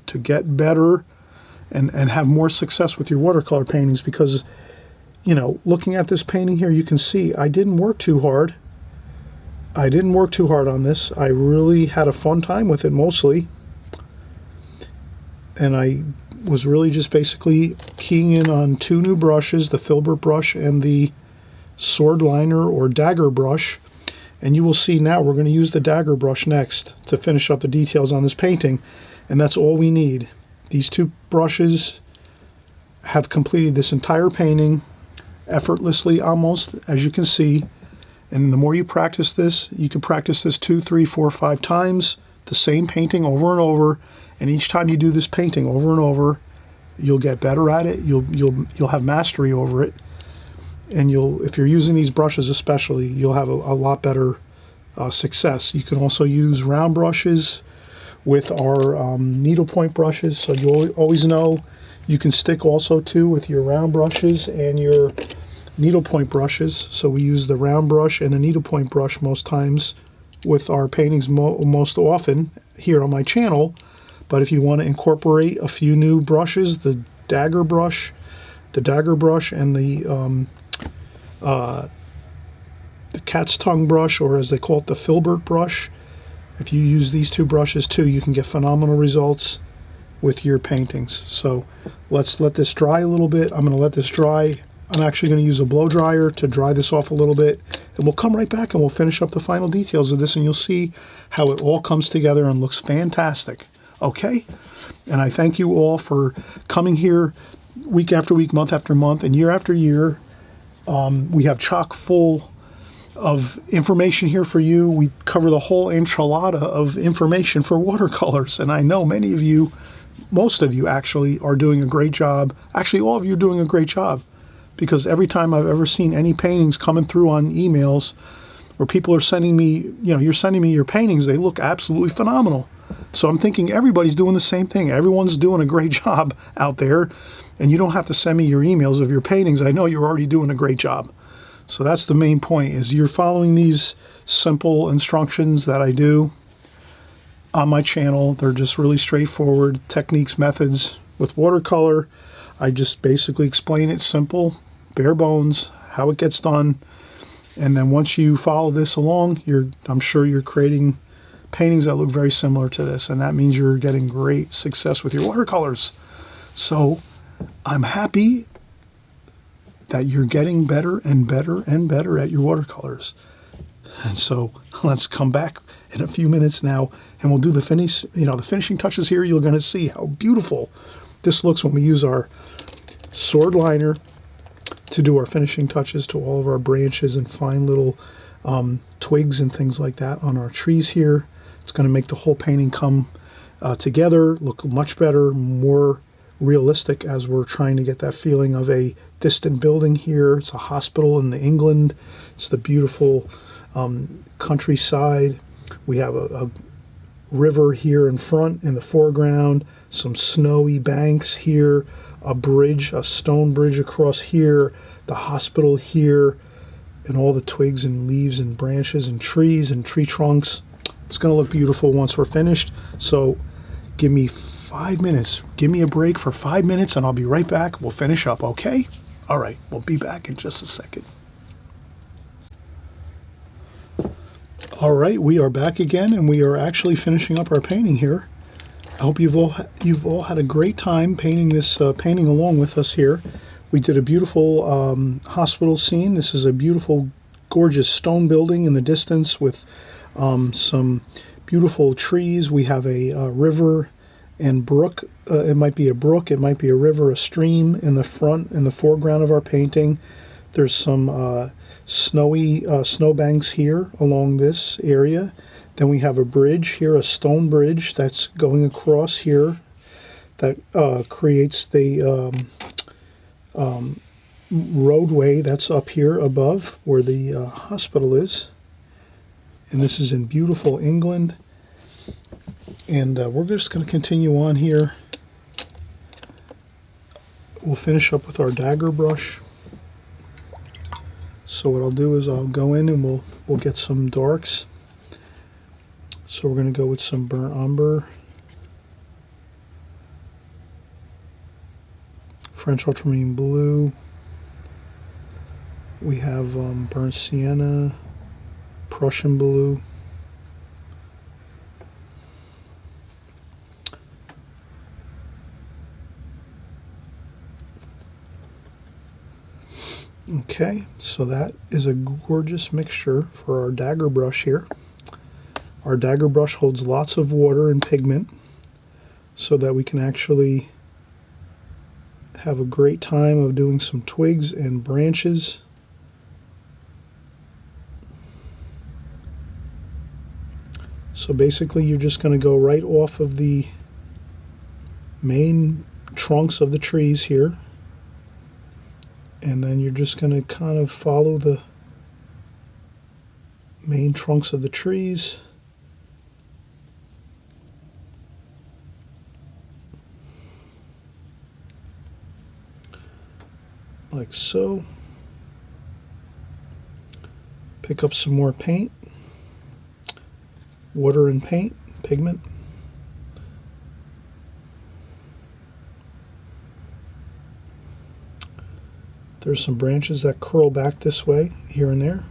to get better and have more success with your watercolor paintings. Because, looking at this painting here, you can see I didn't work too hard. I didn't work too hard on this. I really had a fun time with it mostly. And I was really just basically keying in on two new brushes, the filbert brush and the sword liner or dagger brush. And you will see now we're going to use the dagger brush next to finish up the details on this painting. And that's all we need. These two brushes have completed this entire painting effortlessly almost, as you can see. And the more you practice this, you can practice this 2, 3, 4, 5 times, the same painting over and over. And each time you do this painting over and over, you'll get better at it. You'll have mastery over it. And if you're using these brushes especially, you'll have a lot better success. You can also use round brushes with our needlepoint brushes, so you always know you can stick also too with your round brushes and your needlepoint brushes. So we use the round brush and the needlepoint brush most times with our paintings most often here on my channel. But if you want to incorporate a few new brushes, the dagger brush and the cat's tongue brush, or as they call it, the filbert brush. If you use these two brushes too, you can get phenomenal results with your paintings. So let's let this dry a little bit. I'm going to let this dry. I'm actually going to use a blow dryer to dry this off a little bit, and we'll come right back and we'll finish up the final details of this, and you'll see how it all comes together and looks fantastic. Okay? And I thank you all for coming here week after week, month after month, and year after year. We have chock full of information here for you. We cover the whole enchilada of information for watercolors. And I know many of you, most of you actually, are doing a great job. Actually, all of you are doing a great job, because every time I've ever seen any paintings coming through on emails where people are sending me, you're sending me your paintings, they look absolutely phenomenal. So I'm thinking everybody's doing the same thing. Everyone's doing a great job out there. And you don't have to send me your emails of your paintings. I know you're already doing a great job. So that's the main point, is you're following these simple instructions that I do on my channel. They're just really straightforward techniques, methods with watercolor. I just basically explain it simple, bare bones, how it gets done. And then once you follow this along, I'm sure you're creating paintings that look very similar to this. And that means you're getting great success with your watercolors. So I'm happy that you're getting better and better and better at your watercolors. And so let's come back in a few minutes now, and we'll do the finishing touches here. You're going to see how beautiful this looks when we use our sword liner to do our finishing touches to all of our branches and fine little twigs and things like that on our trees here. It's going to make the whole painting come together, look much better, more realistic, as we're trying to get that feeling of a distant building here. It's a hospital in England. It's the beautiful countryside. We have a river here in front in the foreground, some snowy banks here, a bridge, a stone bridge across here, the hospital here, and all the twigs and leaves and branches and trees and tree trunks. It's going to look beautiful once we're finished. So give me 5 minutes. Give me a break for 5 minutes and I'll be right back. We'll finish up, okay? All right, we'll be back in just a second. All right, we are back again, and we are actually finishing up our painting here. I hope you've all had a great time painting this painting along with us here. We did a beautiful hospital scene. This is a beautiful, gorgeous stone building in the distance with some beautiful trees. We have a river and brook. It might be a brook, it might be a river, a stream in the front, in the foreground of our painting. There's some snowy snowbanks here along this area. Then we have a bridge here, a stone bridge that's going across here that creates the roadway that's up here above where the hospital is. And this is in beautiful England. And we're just going to continue on here. We'll finish up with our dagger brush. So what I'll do is I'll go in and we'll get some darks. So we're going to go with some burnt umber, French ultramarine blue. We have burnt sienna, Prussian blue. Okay, so that is a gorgeous mixture for our dagger brush here. Our dagger brush holds lots of water and pigment so that we can actually have a great time of doing some twigs and branches. So basically you're just going to go right off of the main trunks of the trees here. And then you're just going to kind of follow the main trunks of the trees. Like so. Pick up some more paint. Water and paint, pigment. There's some branches that curl back this way, here and there.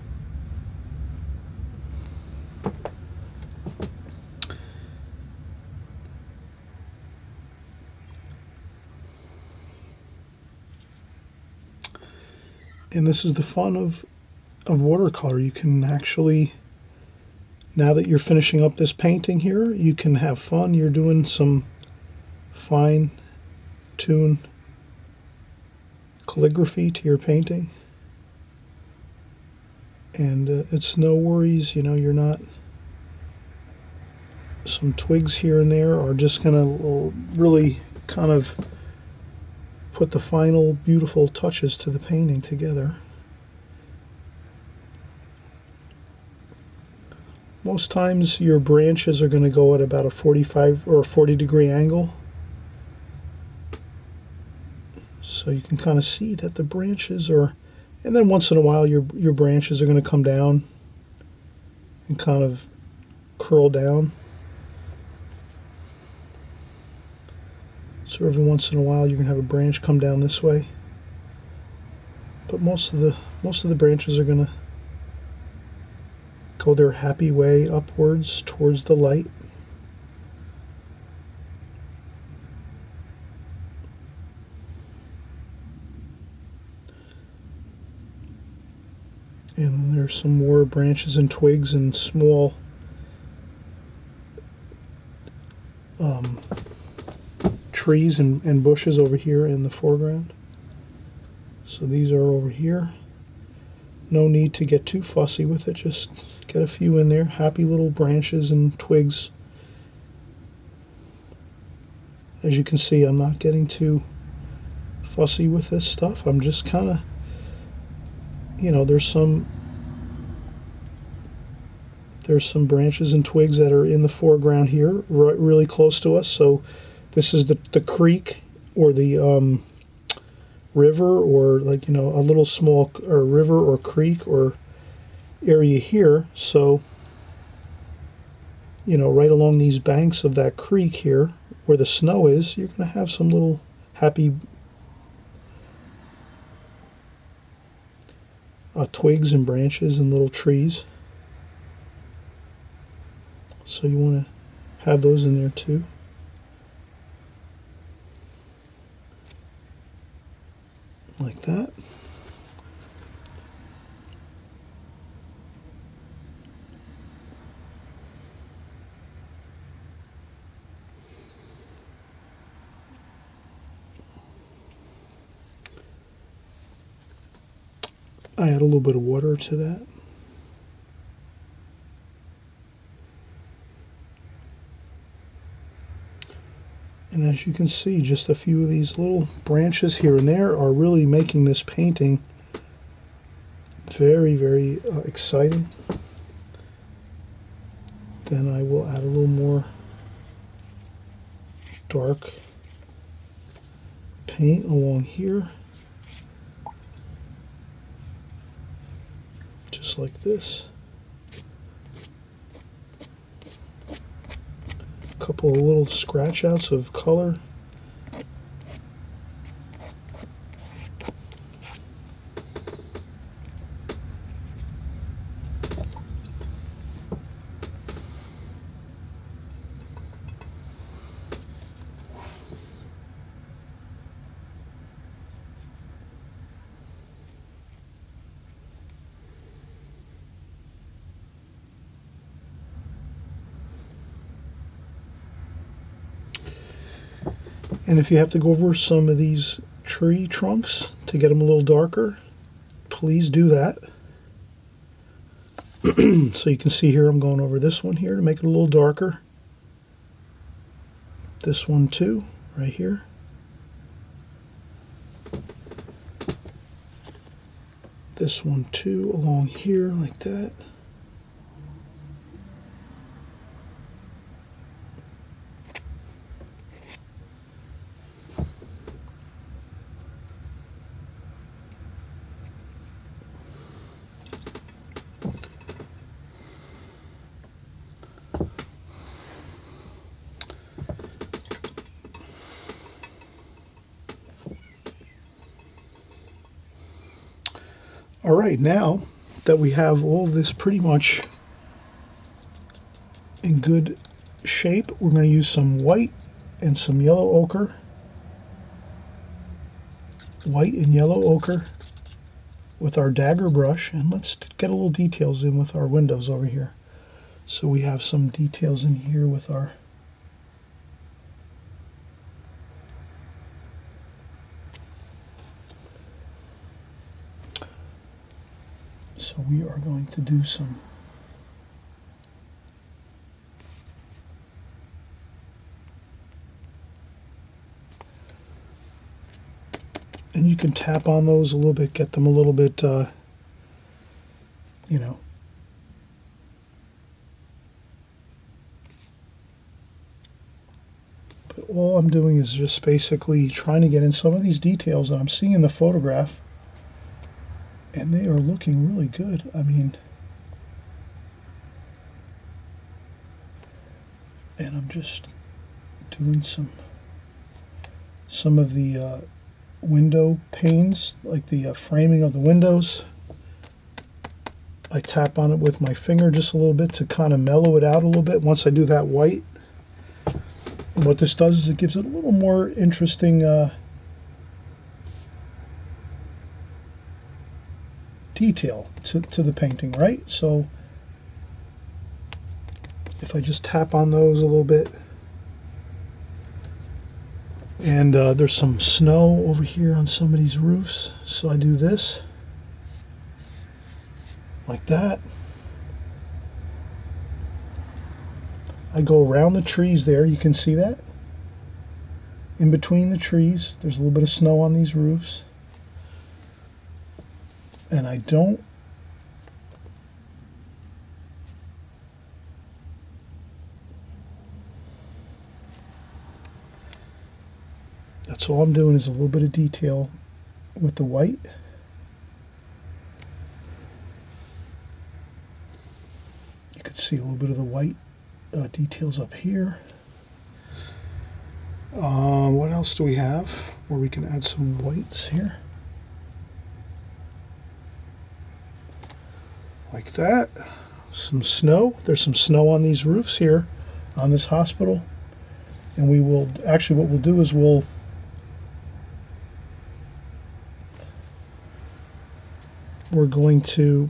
And this is the fun of watercolor. You can actually, now that you're finishing up this painting here, you can have fun. You're doing some fine-tuned calligraphy to your painting, and it's no worries, you know, you're not, some twigs here and there are just gonna really kind of put the final beautiful touches to the painting together. Most times your branches are going to go at about a 45 or a 40 degree angle. So you can kind of see that the branches are, and then once in a while your branches are going to come down and kind of curl down. So every once in a while you're going to have a branch come down this way. But most of the branches are going to go their happy way upwards towards the light. And then there's some more branches and twigs and small trees and bushes over here in the foreground. So these are over here. No need to get too fussy with it, just get a few in there. Happy little branches and twigs. As you can see, I'm not getting too fussy with this stuff. I'm just kind of, you know, there's some branches and twigs that are in the foreground here, really close to us. So this is the creek or the river, or, like, you know, a little small river or creek or area here. So, you know, right along these banks of that creek here where the snow is, you're going to have some little happy twigs and branches and little trees. So you want to have those in there too. Like that. I add a little bit of water to that. And as you can see, just a few of these little branches here and there are really making this painting very, very exciting. Then I will add a little more dark paint along here. Just like this. A couple of little scratch outs of color. And if you have to go over some of these tree trunks to get them a little darker, please do that. So you can see here I'm going over this one here to make it a little darker. This one too, right here. This one too, along here like that. All right, now that we have all this pretty much in good shape, we're going to use some white and some yellow ochre. White and yellow ochre with our dagger brush, and let's get a little details in with our windows over here. So we have some details in here with our So we are going to do some and you can tap on those a little bit, get them a little bit, you know, but all I'm doing is just basically trying to get in some of these details that I'm seeing in the photograph. And they are looking really good. I mean, and I'm just doing some of the window panes, like the framing of the windows. I tap on it with my finger just a little bit to kind of mellow it out a little bit once I do that white. And what this does is it gives it a little more interesting detail to the painting, right? So if I just tap on those a little bit, and there's some snow over here on some of these roofs, so I do this like that. I go around the trees there, you can see that in between the trees there's a little bit of snow on these roofs. And I don't that's all I'm doing is a little bit of detail with the white. You could see a little bit of the white details up here. What else do we have where we can add some whites here? Like that. Some snow. There's some snow on these roofs here on this hospital. And we will, actually what we'll do is we're going to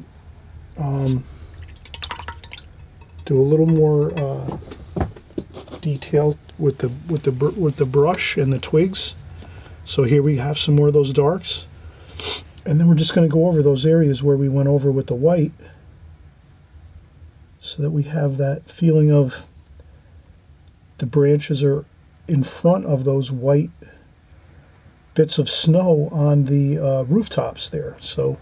do a little more detail with the brush and the twigs. So here we have some more of those darks, and then we're just going to go over those areas where we went over with the white, so that we have that feeling of the branches are in front of those white bits of snow on the rooftops there. So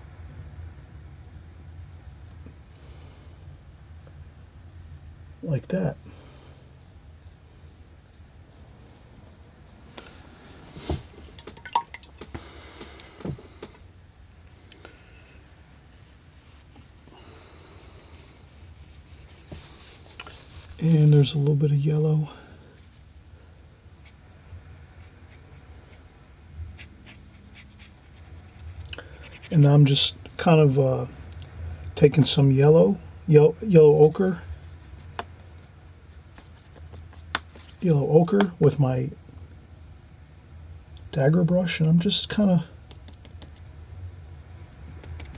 like that. And there's a little bit of yellow. And I'm just kind of taking some yellow ochre with my dagger brush, and I'm just kind of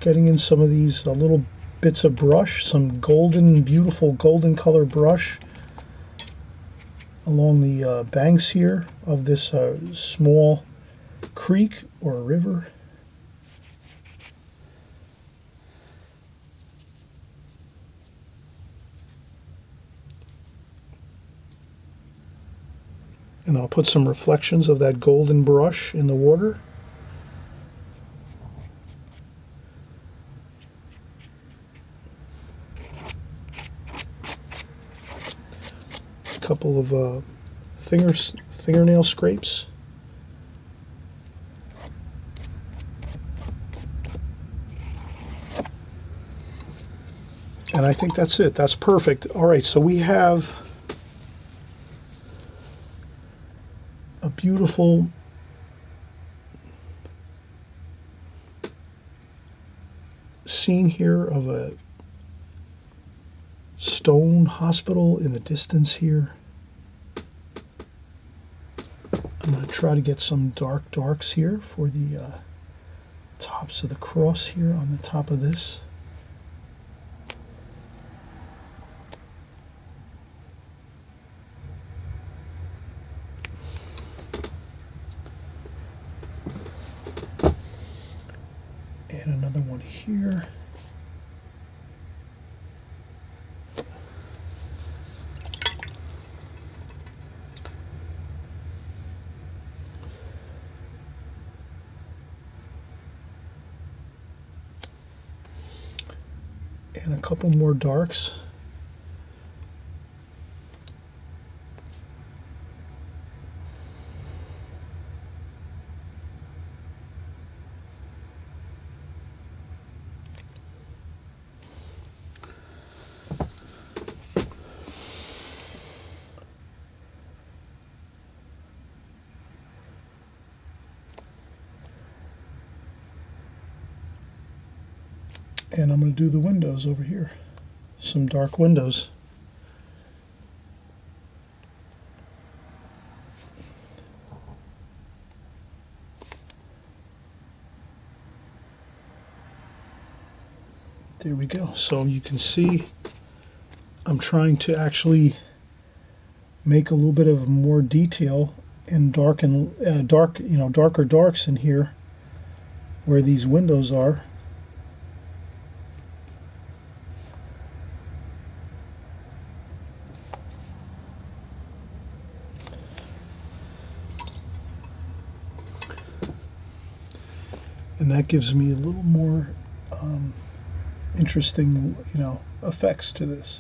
getting in some of these little bits of brush, some beautiful golden color brush along the banks here of this small creek or river. And I'll put some reflections of that golden brush in the water. A couple of fingernail scrapes. And I think that's it. That's perfect. All right, so we have a beautiful scene here of a stone hospital in the distance here. I'm going to try to get some darks here for the tops of the cross here on the top of this. And another one here. And a couple more darks. And I'm going to do the windows over here. Some dark windows. There we go. So you can see I'm trying to actually make a little bit of more detail and darker darks in here where these windows are. And that gives me a little more interesting, effects to this.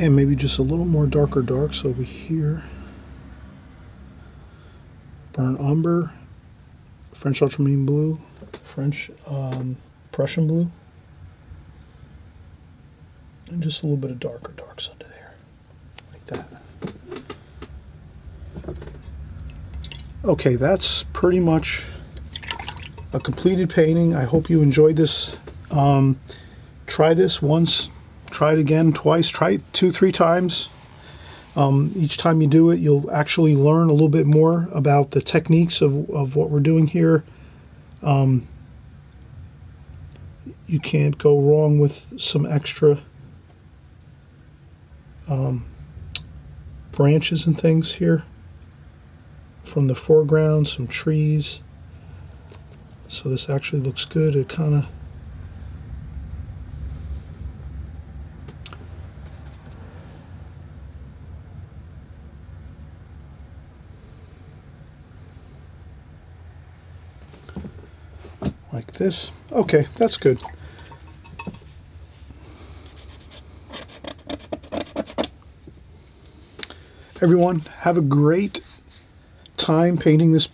And maybe just a little more darker darks over here. Burnt umber, French ultramarine blue, French Prussian blue, and just a little bit of darker darks under there, like that. Okay, that's pretty much a completed painting. I hope you enjoyed this. Try this once, try it again, twice, try it 2-3 times. Each time you do it, you'll actually learn a little bit more about the techniques of what we're doing here. You can't go wrong with some extra branches and things here from the foreground, some trees. So this actually looks good. It kind of like this. Okay, that's good. Everyone, have a great time painting this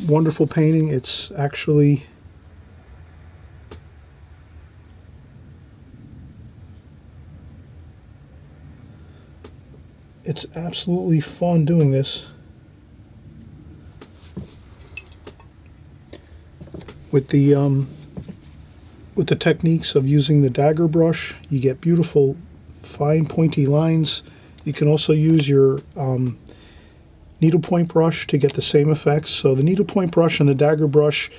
wonderful painting. It's actually absolutely fun doing this. With the techniques of using the dagger brush, you get beautiful fine pointy lines. You can also use your needlepoint brush to get the same effects. So the needlepoint brush and the dagger brush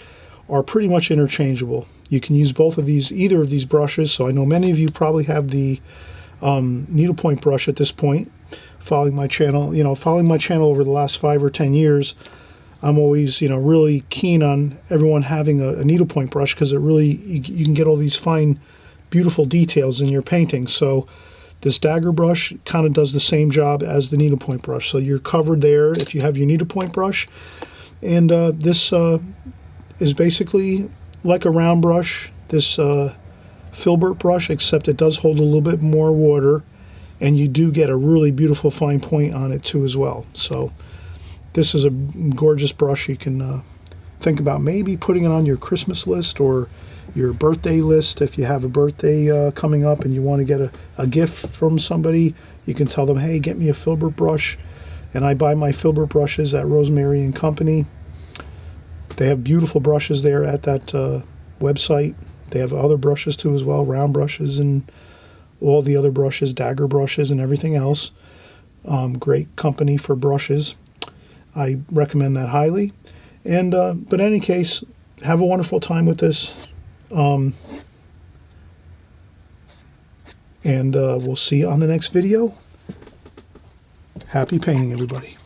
are pretty much interchangeable. You can use both of these, either of these brushes. So I know many of you probably have the needlepoint brush at this point, following my channel. Following my channel over the last 5 or 10 years, I'm always, really keen on everyone having a needlepoint brush, because it really, you can get all these fine, beautiful details in your painting. So this dagger brush kind of does the same job as the needlepoint brush. So you're covered there if you have your needlepoint brush. And this is basically like a round brush, this filbert brush, except it does hold a little bit more water, and you do get a really beautiful fine point on it too as well. So this is a gorgeous brush. You can think about maybe putting it on your Christmas list or your birthday list. If you have a birthday coming up and you want to get a gift from somebody, you can tell them, hey, get me a filbert brush. And I buy my filbert brushes at Rosemary and Company. They have beautiful brushes there at that website. They have other brushes too as well, round brushes and all the other brushes, dagger brushes and everything else. Great company for brushes. I recommend that highly. And but in any case, have a wonderful time with this. And we'll see you on the next video. Happy painting, everybody.